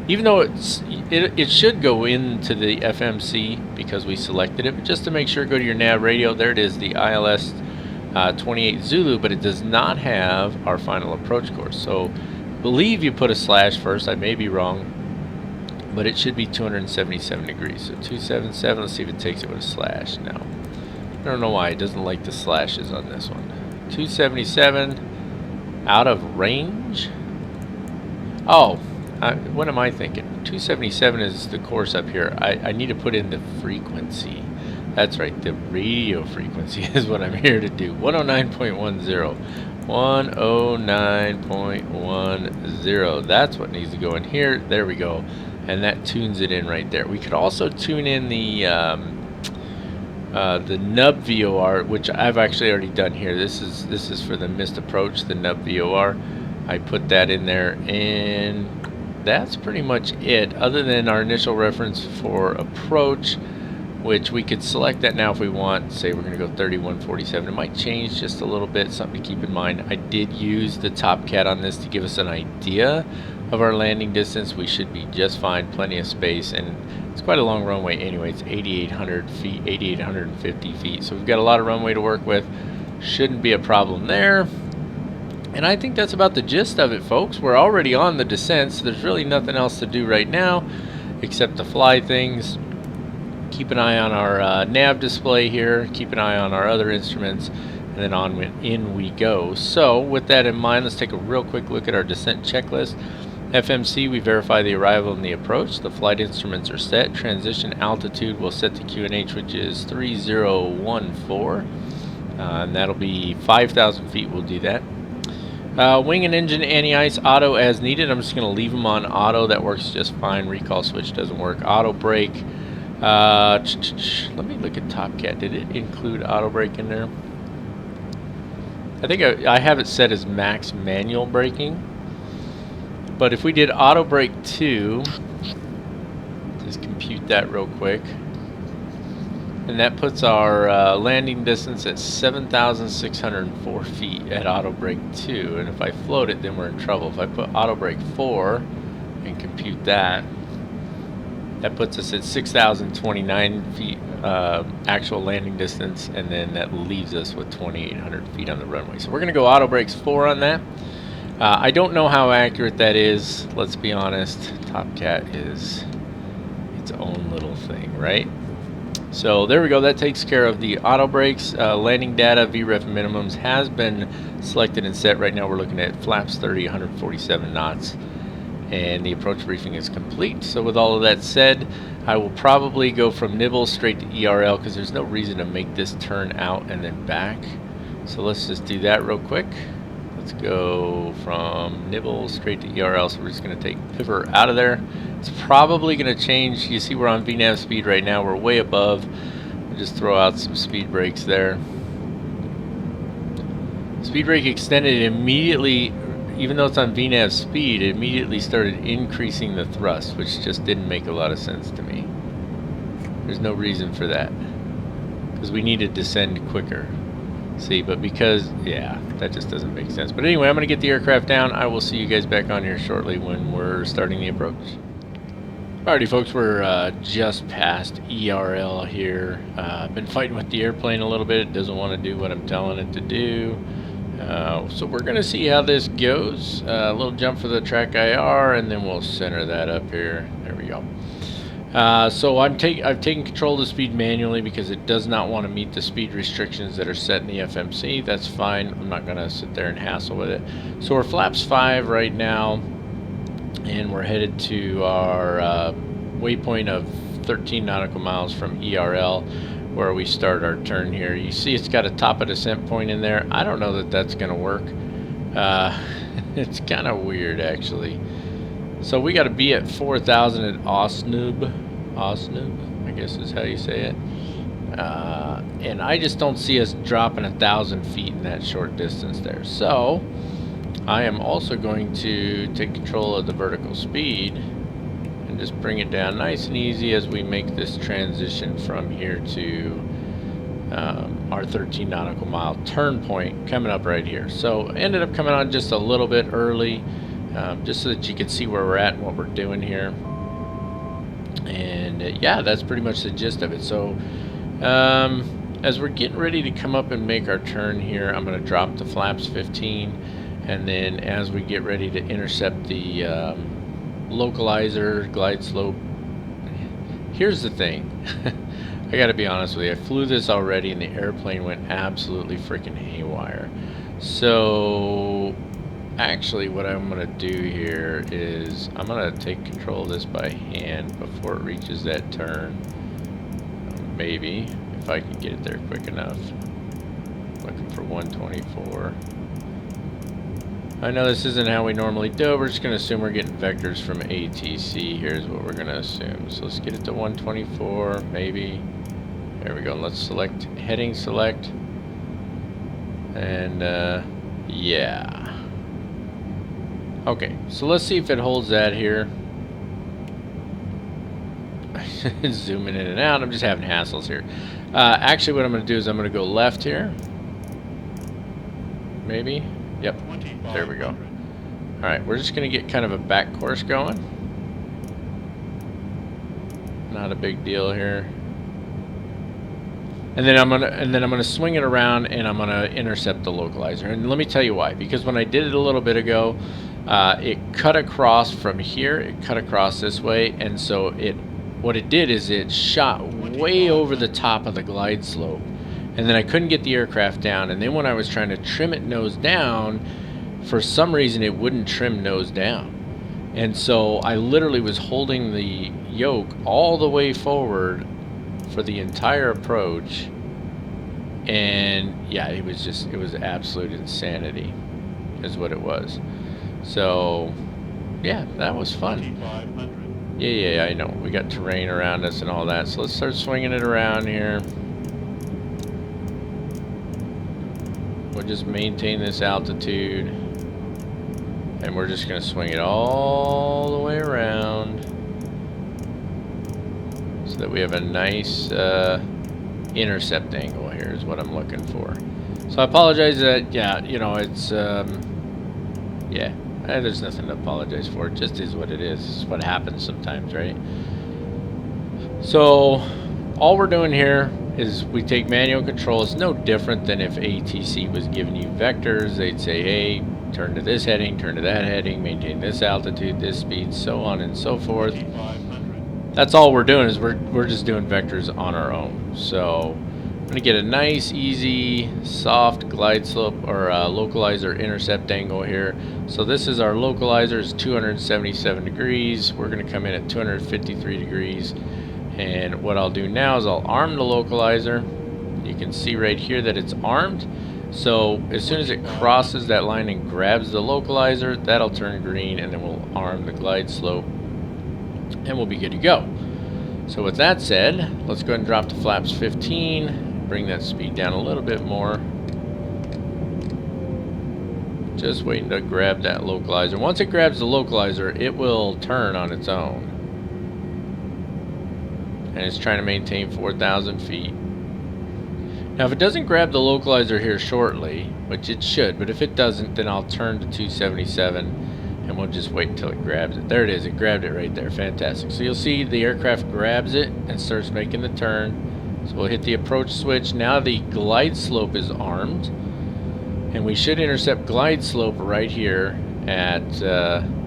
Even though it should go into the FMC because we selected it, but just to make sure, go to your nav radio. There it is, the ILS 28 Zulu, but it does not have our final approach course. So I believe you put a slash first. I may be wrong, but it should be 277 degrees. So 277, let's see if it takes it with a slash. No. I don't know why it doesn't like the slashes on this one. 277, out of range? Oh, what am I thinking? 277 is the course up here. I need to put in the frequency. That's right, the radio frequency is what I'm here to do. 109.10. 109.10. That's what needs to go in here. There we go. And that tunes it in right there. We could also tune in the Nub VOR, which I've actually already done here. This is for the missed approach, the Nub VOR. I put that in there, and that's pretty much it. Other than our initial reference for approach, which we could select that now if we want. Say we're going to go 3147. It might change just a little bit. Something to keep in mind. I did use the top cat on this to give us an idea of our landing distance. We should be just fine, plenty of space, and It's quite a long runway anyway. It's 8,800 feet, 8,850 feet. So we've got a lot of runway to work with. Shouldn't be a problem there. And I think that's about the gist of it, folks. We're already on the descent, so there's really nothing else to do right now except to fly things. Keep an eye on our nav display here. Keep an eye on our other instruments. And then in we go. So with that in mind, let's take a real quick look at our descent checklist. FMC, we verify the arrival and the approach. The flight instruments are set. Transition altitude, we'll set to QNH, which is 3014. And that'll be 5,000 feet. We'll do that. Wing and engine anti-ice auto as needed. I'm just going to leave them on auto. That works just fine. Recall switch doesn't work. Auto brake. Let me look at TopCat. Did it include auto brake in there? I think I have it set as max manual braking. But if we did auto brake 2, just compute that real quick. And that puts our landing distance at 7,604 feet at auto brake 2. And if I float it, then we're in trouble. If I put auto brake 4 and compute that, that puts us at 6,029 feet actual landing distance, and then that leaves us with 2,800 feet on the runway. So we're going to go auto brakes 4 on that. I don't know how accurate that is. Let's be honest. TopCat is its own little thing, right? So there we go. That takes care of the auto brakes. Landing data, VREF minimums has been selected and set. Right now we're looking at flaps 30, 147 knots. And the approach briefing is complete. So with all of that said, I will probably go from nibble straight to ERL because there's no reason to make this turn out and then back. So let's just do that real quick. Let's go from nibble straight to ERL. So we're just going to take pivot out of there. It's probably going to change. You see we're on VNAV speed right now. We're way above. We'll just throw out some speed brakes there. Speed brake extended immediately. Even though it's on VNAV speed, it immediately started increasing the thrust, which just didn't make a lot of sense to me. There's no reason for that, because we need to descend quicker. See, but because, yeah, that just doesn't make sense. But anyway, I'm going to get the aircraft down. I will see you guys back on here shortly when we're starting the approach. Alrighty, folks, we're just past ERL here. I've been fighting with the airplane a little bit. It doesn't want to do what I'm telling it to do. So we're going to see how this goes. A little jump for the track IR, and then we'll center that up here. There we go. So I've taken control of the speed manually because it does not want to meet the speed restrictions that are set in the FMC. That's fine. I'm not going to sit there and hassle with it. So we're flaps 5 right now, and we're headed to our waypoint of 13 nautical miles from ERL, where we start our turn here. You see it's got a top of descent point in there. I don't know that that's going to work. It's kind of weird, actually. So we got to be at 4,000 at Osnoob, I guess is how you say it. And I just don't see us dropping 1,000 feet in that short distance there. So I am also going to take control of the vertical speed and just bring it down nice and easy as we make this transition from here to our 13 nautical mile turn point coming up right here. So ended up coming on just a little bit early, just so that you can see where we're at and what we're doing here. And yeah, that's pretty much the gist of it. So as we're getting ready to come up and make our turn here, I'm going to drop the flaps 15, and then as we get ready to intercept the localizer glide slope. Here's the thing. I gotta be honest with you, I flew this already and the airplane went absolutely freaking haywire. So actually what I'm gonna do here is I'm gonna take control of this by hand before it reaches that turn. Maybe if I can get it there quick enough. Looking for 124. I know this isn't how we normally do it. We're just going to assume we're getting vectors from ATC. Here's what we're going to assume. So let's get it to 124, maybe. There we go. Let's select, heading select. And, yeah. Okay, so let's see if it holds that here. Zooming in and out. I'm just having hassles here. Actually, what I'm going to do is I'm going to go left here. Maybe. Yep, there we go. Alright, we're just going to get kind of a back course going. Not a big deal here. And then I'm gonna swing it around and I'm gonna intercept the localizer. And let me tell you why. Because when I did it a little bit ago, it cut across from here. It cut across this way, and so what it did is it shot way over the top of the glide slope, and then I couldn't get the aircraft down. And then when I was trying to trim it nose down, for some reason it wouldn't trim nose down. And so I literally was holding the yoke all the way forward for the entire approach, and yeah, it was absolute insanity is what it was. So yeah, that was fun. Yeah, I know we got terrain around us and all that, so let's start swinging it around here. We'll just maintain this altitude, and we're just gonna swing it all the way around so that we have a nice intercept angle here is what I'm looking for. So I apologize that, yeah, you know, it's, yeah, there's nothing to apologize for. It just is what it is. It's what happens sometimes, right? So all we're doing here is we take manual control. It's no different than if ATC was giving you vectors. They'd say, hey, turn to this heading, turn to that heading, maintain this altitude, this speed, so on and so forth. That's all we're doing is we're just doing vectors on our own. So I'm going to get a nice, easy, soft glide slope or localizer intercept angle here. So this is our localizer, is 277 degrees. We're going to come in at 253 degrees. And what I'll do now is I'll arm the localizer. You can see right here that it's armed. So as soon as it crosses that line and grabs the localizer, that'll turn green, and then we'll arm the glide slope, and we'll be good to go. So with that said, let's go ahead and drop to flaps 15, bring that speed down a little bit more. Just waiting to grab that localizer. Once it grabs the localizer, it will turn on its own. And it's trying to maintain 4,000 feet. Now if it doesn't grab the localizer here shortly, which it should, but if it doesn't, then I'll turn to 277. And we'll just wait until it grabs it. There it is. It grabbed it right there. Fantastic. So you'll see the aircraft grabs it and starts making the turn. So we'll hit the approach switch. Now the glide slope is armed, and we should intercept glide slope right here at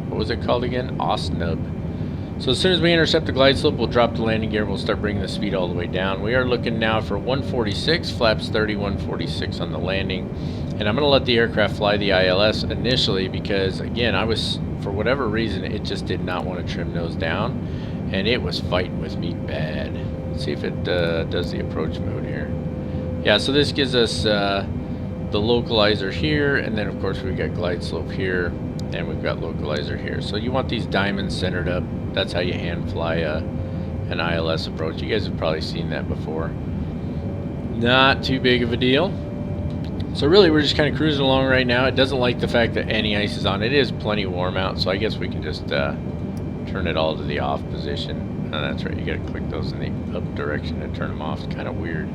what was it called again? Osnub. So as soon as we intercept the glide slope, we'll drop the landing gear. We'll start bringing the speed all the way down. We are looking now for 146, flaps 30, 146 on the landing. And I'm going to let the aircraft fly the ILS initially because, again, for whatever reason, it just did not want to trim nose down. And it was fighting with me bad. Let's see if it does the approach mode here. Yeah, so this gives us the localizer here. And then, of course, we've got glide slope here. And we've got localizer here. So you want these diamonds centered up. That's how you hand fly an ILS approach. You guys have probably seen that before. Not too big of a deal. So really we're just kind of cruising along right now. It doesn't like the fact that any ice is on. It is plenty warm out, so I guess we can just turn it all to the off position. Oh, that's right, you gotta click those in the up direction and turn them off. It's kind of weird.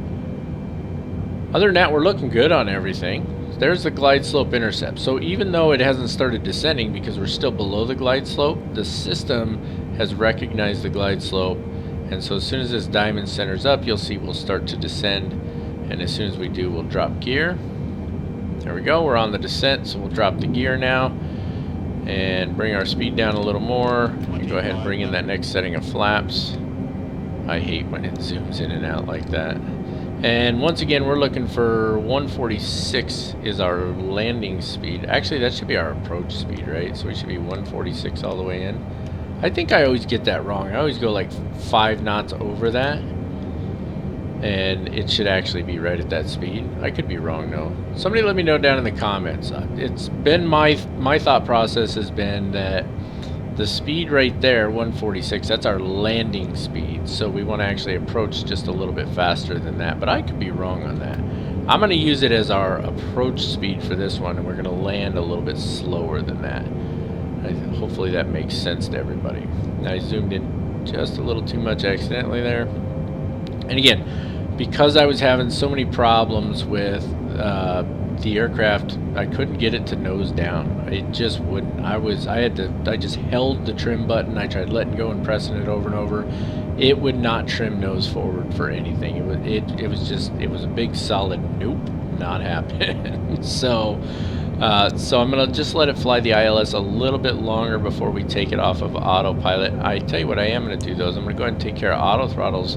Other than that, we're looking good on everything. There's the glide slope intercept. So even though it hasn't started descending because we're still below the glide slope, the system has recognized the glide slope, and so as soon as this diamond centers up, you'll see we'll start to descend, and as soon as we do, we'll drop gear. There we go, we're on the descent, so we'll drop the gear now and bring our speed down a little more. And go ahead and bring in that next setting of flaps. I hate when it zooms in and out like that. And once again, we're looking for 146 is our landing speed. Actually, that should be our approach speed, right? So we should be 146 all the way in. I think I always get that wrong. I always go like 5 knots over that. And it should actually be right at that speed. I could be wrong though. Somebody let me know down in the comments. It's been my thought process has been that the speed right there, 146, that's our landing speed. So we want to actually approach just a little bit faster than that. But I could be wrong on that. I'm going to use it as our approach speed for this one, and we're going to land a little bit slower than that. Hopefully that makes sense to everybody. I zoomed in just a little too much accidentally there. And again, because I was having so many problems with the aircraft, I couldn't get it to nose down. It just wouldn't. I just held the trim button. I tried letting go and pressing it over and over. It would not trim nose forward for anything. It was a big solid nope, not happening. So I'm gonna just let it fly the ILS a little bit longer before we take it off of autopilot. I tell you what I am gonna do though is I'm gonna go ahead and take care of auto throttles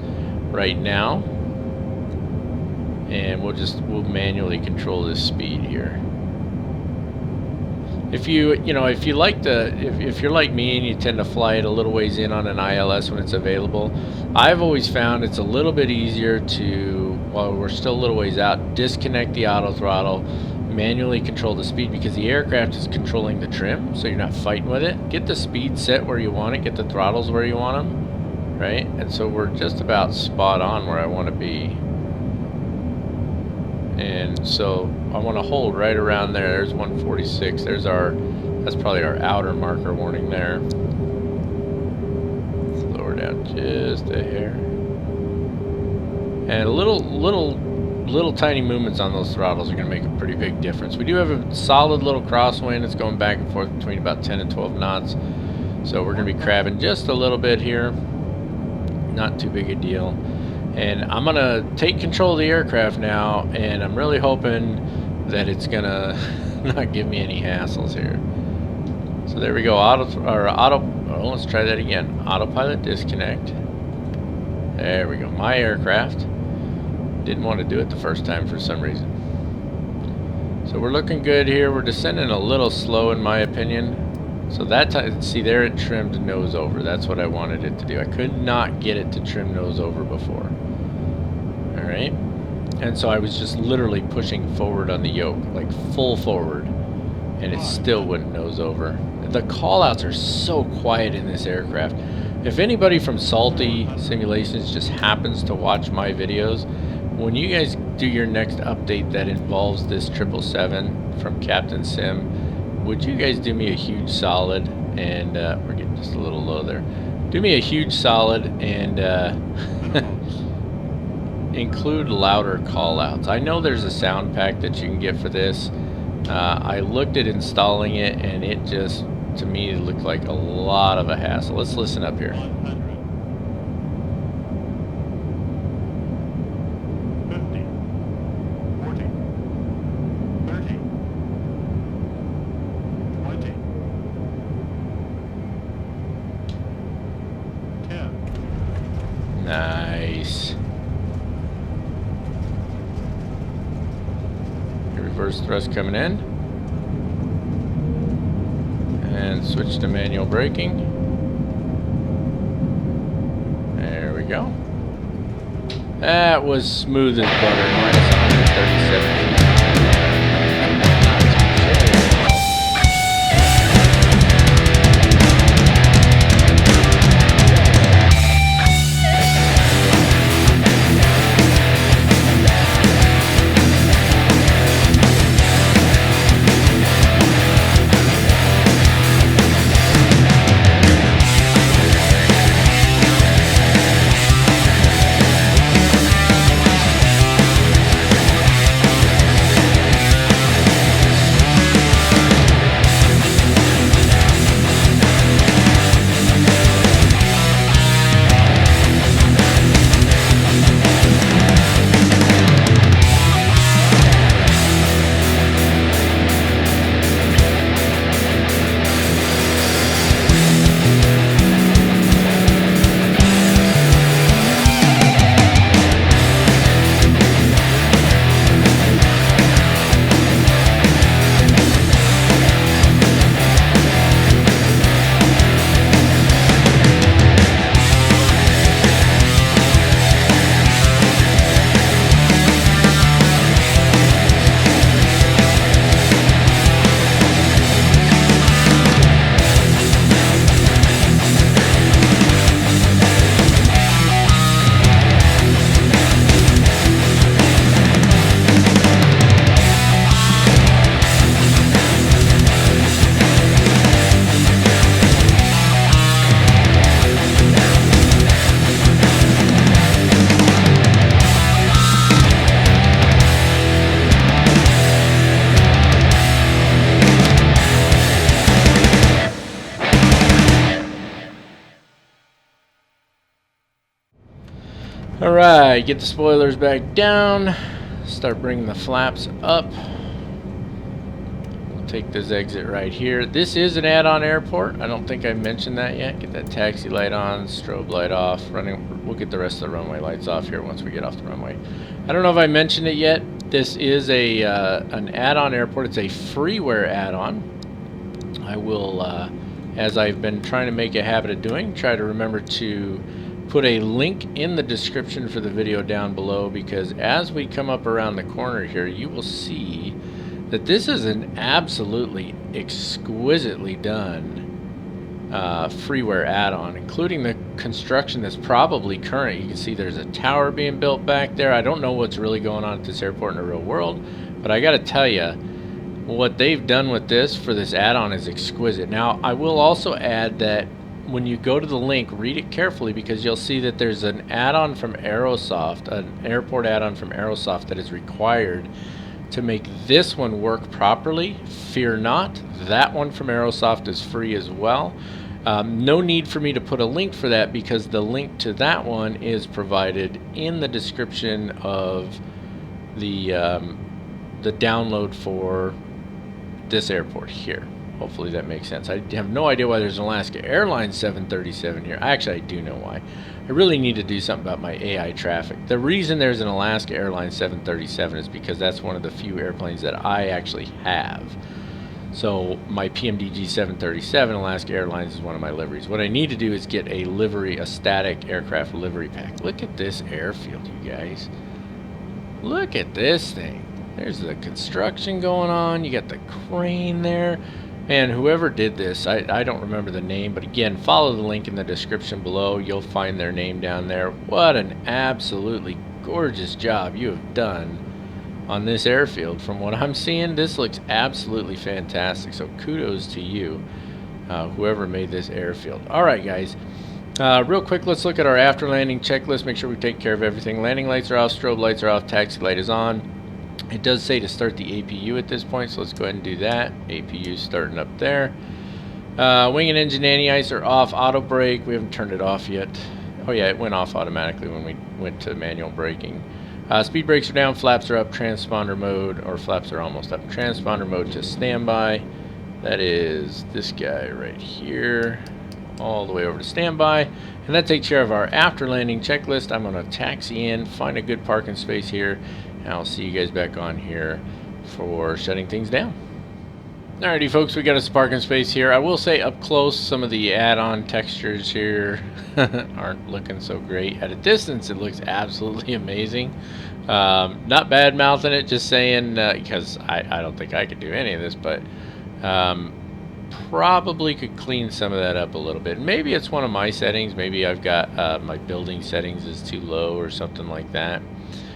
right now, and we'll manually control this speed here. If you're like me and you tend to fly it a little ways in on an ILS when it's available, I've always found it's a little bit easier to, while we're still a little ways out, disconnect the auto throttle, manually control the speed, because the aircraft is controlling the trim, so you're not fighting with it. Get the speed set where you want it, get the throttles where you want them, right? And so we're just about spot on where I want to be. And so I want to hold right around there. There's 146. That's probably our outer marker warning there. Let's lower down just a hair. And little tiny movements on those throttles are going to make a pretty big difference. We do have a solid little crosswind. It's going back and forth between about 10 and 12 knots. So we're going to be crabbing just a little bit here. Not too big a deal. And I'm going to take control of the aircraft now, and I'm really hoping that it's going to not give me any hassles here. So there we go. Let's try that again. Autopilot disconnect. There we go. My aircraft. Didn't want to do it the first time for some reason. So we're looking good here. We're descending a little slow in my opinion. So that time, see there, it trimmed nose over. That's what I wanted it to do. I could not get it to trim nose over before. All right. And so I was just literally pushing forward on the yoke, like full forward, and it still wouldn't nose over. The call-outs are so quiet in this aircraft. If anybody from Salty Simulations just happens to watch my videos, when you guys do your next update that involves this 777 from CaptainSim, would you guys do me a huge solid, and we're getting just a little low there. Do me a huge solid and include louder call-outs. I know there's a sound pack that you can get for this. I looked at installing it, and it just, to me, it looked like a lot of a hassle. Let's listen up here. 50, 40, 30, 20, 10. Nice. Reverse thrust coming in. And switch to manual braking. There we go. That was smooth as butter. Minus 137 feet. Alright, get the spoilers back down. Start bringing the flaps up. We'll take this exit right here. This is an add-on airport. I don't think I mentioned that yet. Get that taxi light on, strobe light off. We'll get the rest of the runway lights off here once we get off the runway. I don't know if I mentioned it yet. This is an add-on airport. It's a freeware add-on. I will, as I've been trying to make a habit of doing, try to remember to put a link in the description for the video down below, because as we come up around the corner here, you will see that this is an absolutely exquisitely done freeware add-on, including the construction that's probably current. You can see there's a tower being built back there. I don't know what's really going on at this airport in the real world, but I gotta tell you, what they've done with this for this add-on is exquisite. Now, I will also add that when you go to the link, read it carefully, because you'll see that there's an add-on from Aorous, an airport add-on from Aorous that is required to make this one work properly. Fear not, that one from Aorous is free as well. No need for me to put a link for that, because the link to that one is provided in the description of the download for this airport here. Hopefully that makes sense. I have no idea why there's an Alaska Airlines 737 here. Actually, I do know why. I really need to do something about my AI traffic. The reason there's an Alaska Airlines 737 is because that's one of the few airplanes that I actually have. So my PMDG 737 Alaska Airlines is one of my liveries. What I need to do is get a livery, a static aircraft livery pack. Look at this airfield, you guys. Look at this thing. There's the construction going on. You got the crane there. And whoever did this, I don't remember the name, but again, follow the link in the description below. You'll find their name down there. What an absolutely gorgeous job you have done on this airfield. From what I'm seeing, this looks absolutely fantastic. So kudos to you, whoever made this airfield. All right, guys. Real quick, let's look at our after landing checklist. Make sure we take care of everything. Landing lights are off, strobe lights are off, taxi light is on. It does say to start the APU at this point, so let's go ahead and do that. APU starting up there. Wing and engine anti-ice are off. Auto brake, we haven't turned it off yet. Oh yeah, it went off automatically when we went to manual braking. Speed brakes are down, flaps are up, transponder mode, or flaps are almost up. Transponder mode to standby. That is this guy right here, all the way over to standby. And that takes care of our after landing checklist. I'm going to taxi in, find a good parking space here, and I'll see you guys back on here for shutting things down. Alrighty folks, we got us a parking space here. I will say up close, some of the add-on textures here aren't looking so great. At a distance, it looks absolutely amazing. Not bad mouthing it, just saying, because I don't think I could do any of this, but probably could clean some of that up a little bit. Maybe it's one of my settings. Maybe I've got my building settings is too low or something like that.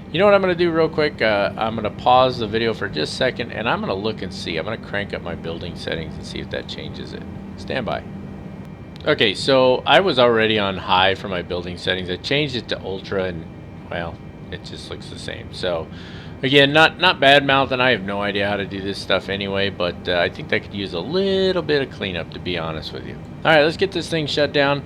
You know what I'm going to do real quick? I'm going to pause the video for just a second, and I'm going to look and see. I'm going to crank up my building settings and see if that changes it. Stand by. Okay, so I was already on high for my building settings. I changed it to ultra, and, well, it just looks the same. So, again, not bad mouthing. I have no idea how to do this stuff anyway, but I think that could use a little bit of cleanup, to be honest with you. All right, let's get this thing shut down.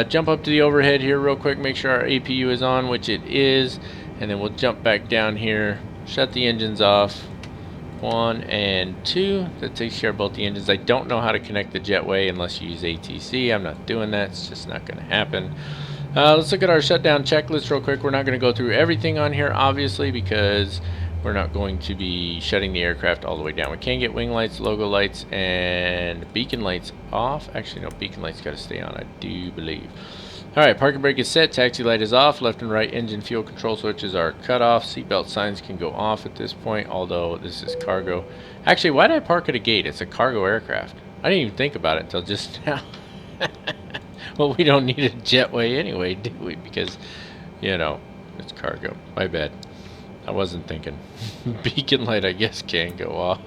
Jump up to the overhead here real quick. Make sure our APU is on, which it is. And then we'll jump back down here, shut the engines off, 1 and 2. That takes care of both the engines. I don't know how to connect the jetway unless you use ATC. I'm not doing that. It's just not going to happen. Let's look at our shutdown checklist real quick. We're not going to go through everything on here, obviously, because we're not going to be shutting the aircraft all the way down. We can get wing lights, logo lights, and beacon lights off. Actually, no, beacon lights got to stay on, I do believe. Alright, parking brake is set, taxi light is off, left and right engine fuel control switches are cut off, seatbelt signs can go off at this point, although this is cargo. Actually, why did I park at a gate? It's a cargo aircraft. I didn't even think about it until just now. Well, we don't need a jetway anyway, do we? Because, you know, it's cargo. My bad. I wasn't thinking. Beacon light, I guess, can go off.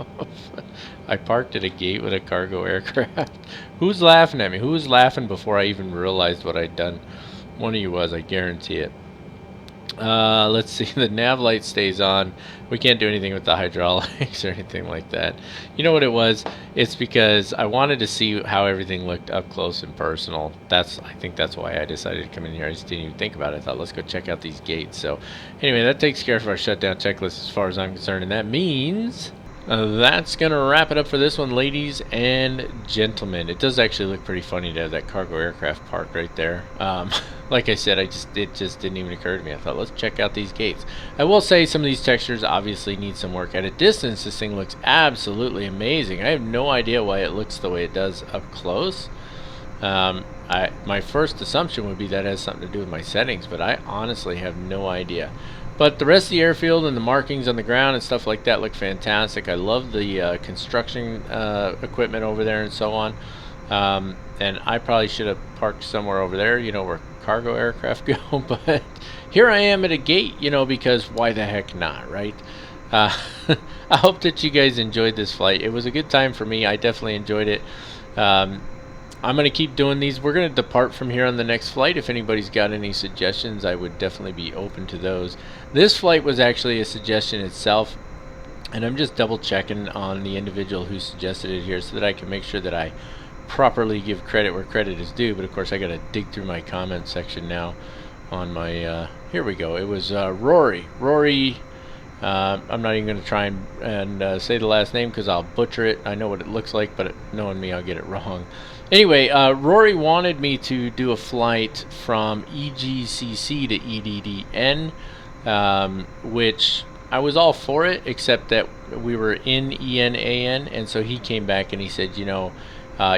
I parked at a gate with a cargo aircraft. Who's laughing at me? Who was laughing before I even realized what I'd done? One of you was, I guarantee it. Let's see, the nav light stays on. We can't do anything with the hydraulics or anything like that. You know what it was? It's because I wanted to see how everything looked up close and personal. I think that's why I decided to come in here. I just didn't even think about it. I thought, let's go check out these gates. So anyway, that takes care of our shutdown checklist as far as I'm concerned, and that means that's going to wrap it up for this one, ladies and gentlemen. It does actually look pretty funny to have that cargo aircraft parked right there. Like I said, it just didn't even occur to me. I thought, let's check out these gates. I will say some of these textures obviously need some work. At a distance, this thing looks absolutely amazing. I have no idea why it looks the way it does up close. My first assumption would be that it has something to do with my settings, but I honestly have no idea. But the rest of the airfield and the markings on the ground and stuff like that look fantastic. I love the construction equipment over there and so on. And I probably should have parked somewhere over there, you know, where cargo aircraft go. But here I am at a gate, you know, because why the heck not, right? I hope that you guys enjoyed this flight. It was a good time for me. I definitely enjoyed it. I'm going to keep doing these. We're going to depart from here on the next flight. If anybody's got any suggestions, I would definitely be open to those. This flight was actually a suggestion itself, and I'm just double checking on the individual who suggested it here so that I can make sure that I properly give credit where credit is due. But of course I got to dig through my comment section now on my here we go. It was Rory. I'm not even going to try and say the last name because I'll butcher it. I know what it looks like, but knowing me, I'll get it wrong. Anyway, Rory wanted me to do a flight from EGCC to EDDN, which I was all for it, except that we were in ENAN, and so he came back and he said, you know,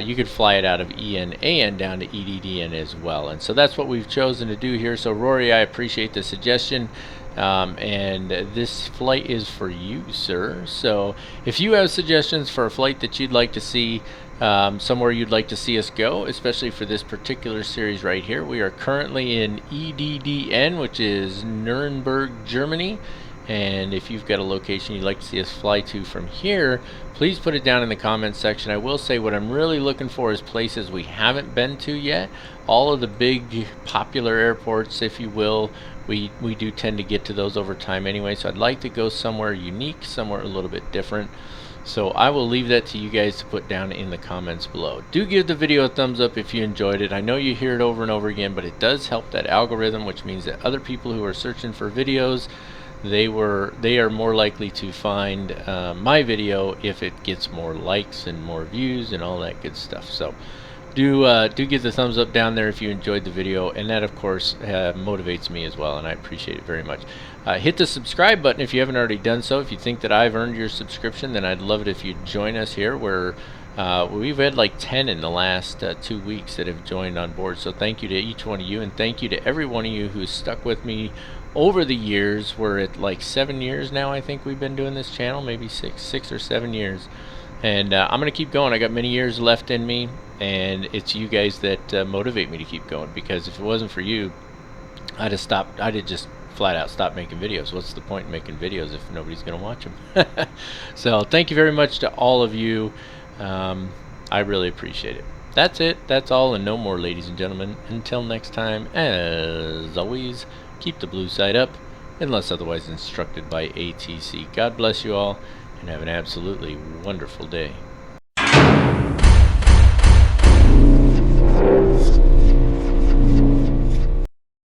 you could fly it out of ENAN down to EDDN as well. And so that's what we've chosen to do here. So Rory, I appreciate the suggestion. And this flight is for you, sir. So if you have suggestions for a flight that you'd like to see, somewhere you'd like to see us go, especially for this particular series right here, we are currently in EDDN, which is Nuremberg, Germany. And if you've got a location you'd like to see us fly to from here, please put it down in the comments section. I will say what I'm really looking for is places we haven't been to yet. All of the big popular airports, if you will, we do tend to get to those over time anyway. So I'd like to go somewhere unique, somewhere a little bit different. So I will leave that to you guys to put down in the comments below. Do give the video a thumbs up if you enjoyed it. I know you hear it over and over again, but it does help that algorithm, which means that other people who are searching for videos, they are more likely to find my video if it gets more likes and more views and all that good stuff. So do give the thumbs up down there if you enjoyed the video, and that of course motivates me as well, and I appreciate it very much. Hit the subscribe button if you haven't already done so. If you think that I've earned your subscription, then I'd love it if you'd join us here, where we've had like 10 in the last 2 weeks that have joined on board. So thank you to each one of you, and thank you to every one of you who's stuck with me over the years. We're at like 7 years now, I think we've been doing this channel, maybe six or 7 yeed. And I'm gonna keep going. I got many years left in me, and it's you guys that motivate me to keep going, because if it wasn't for you, I'd have just flat out stopped making videos. What's the point in making videos if nobody's gonna watch them? So thank you very much to all of you. I really appreciate it. That's it. That's all and no more, ladies and gentlemen. Until next time, as always, keep the blue side up, unless otherwise instructed by ATC. God bless you all, and have an absolutely wonderful day.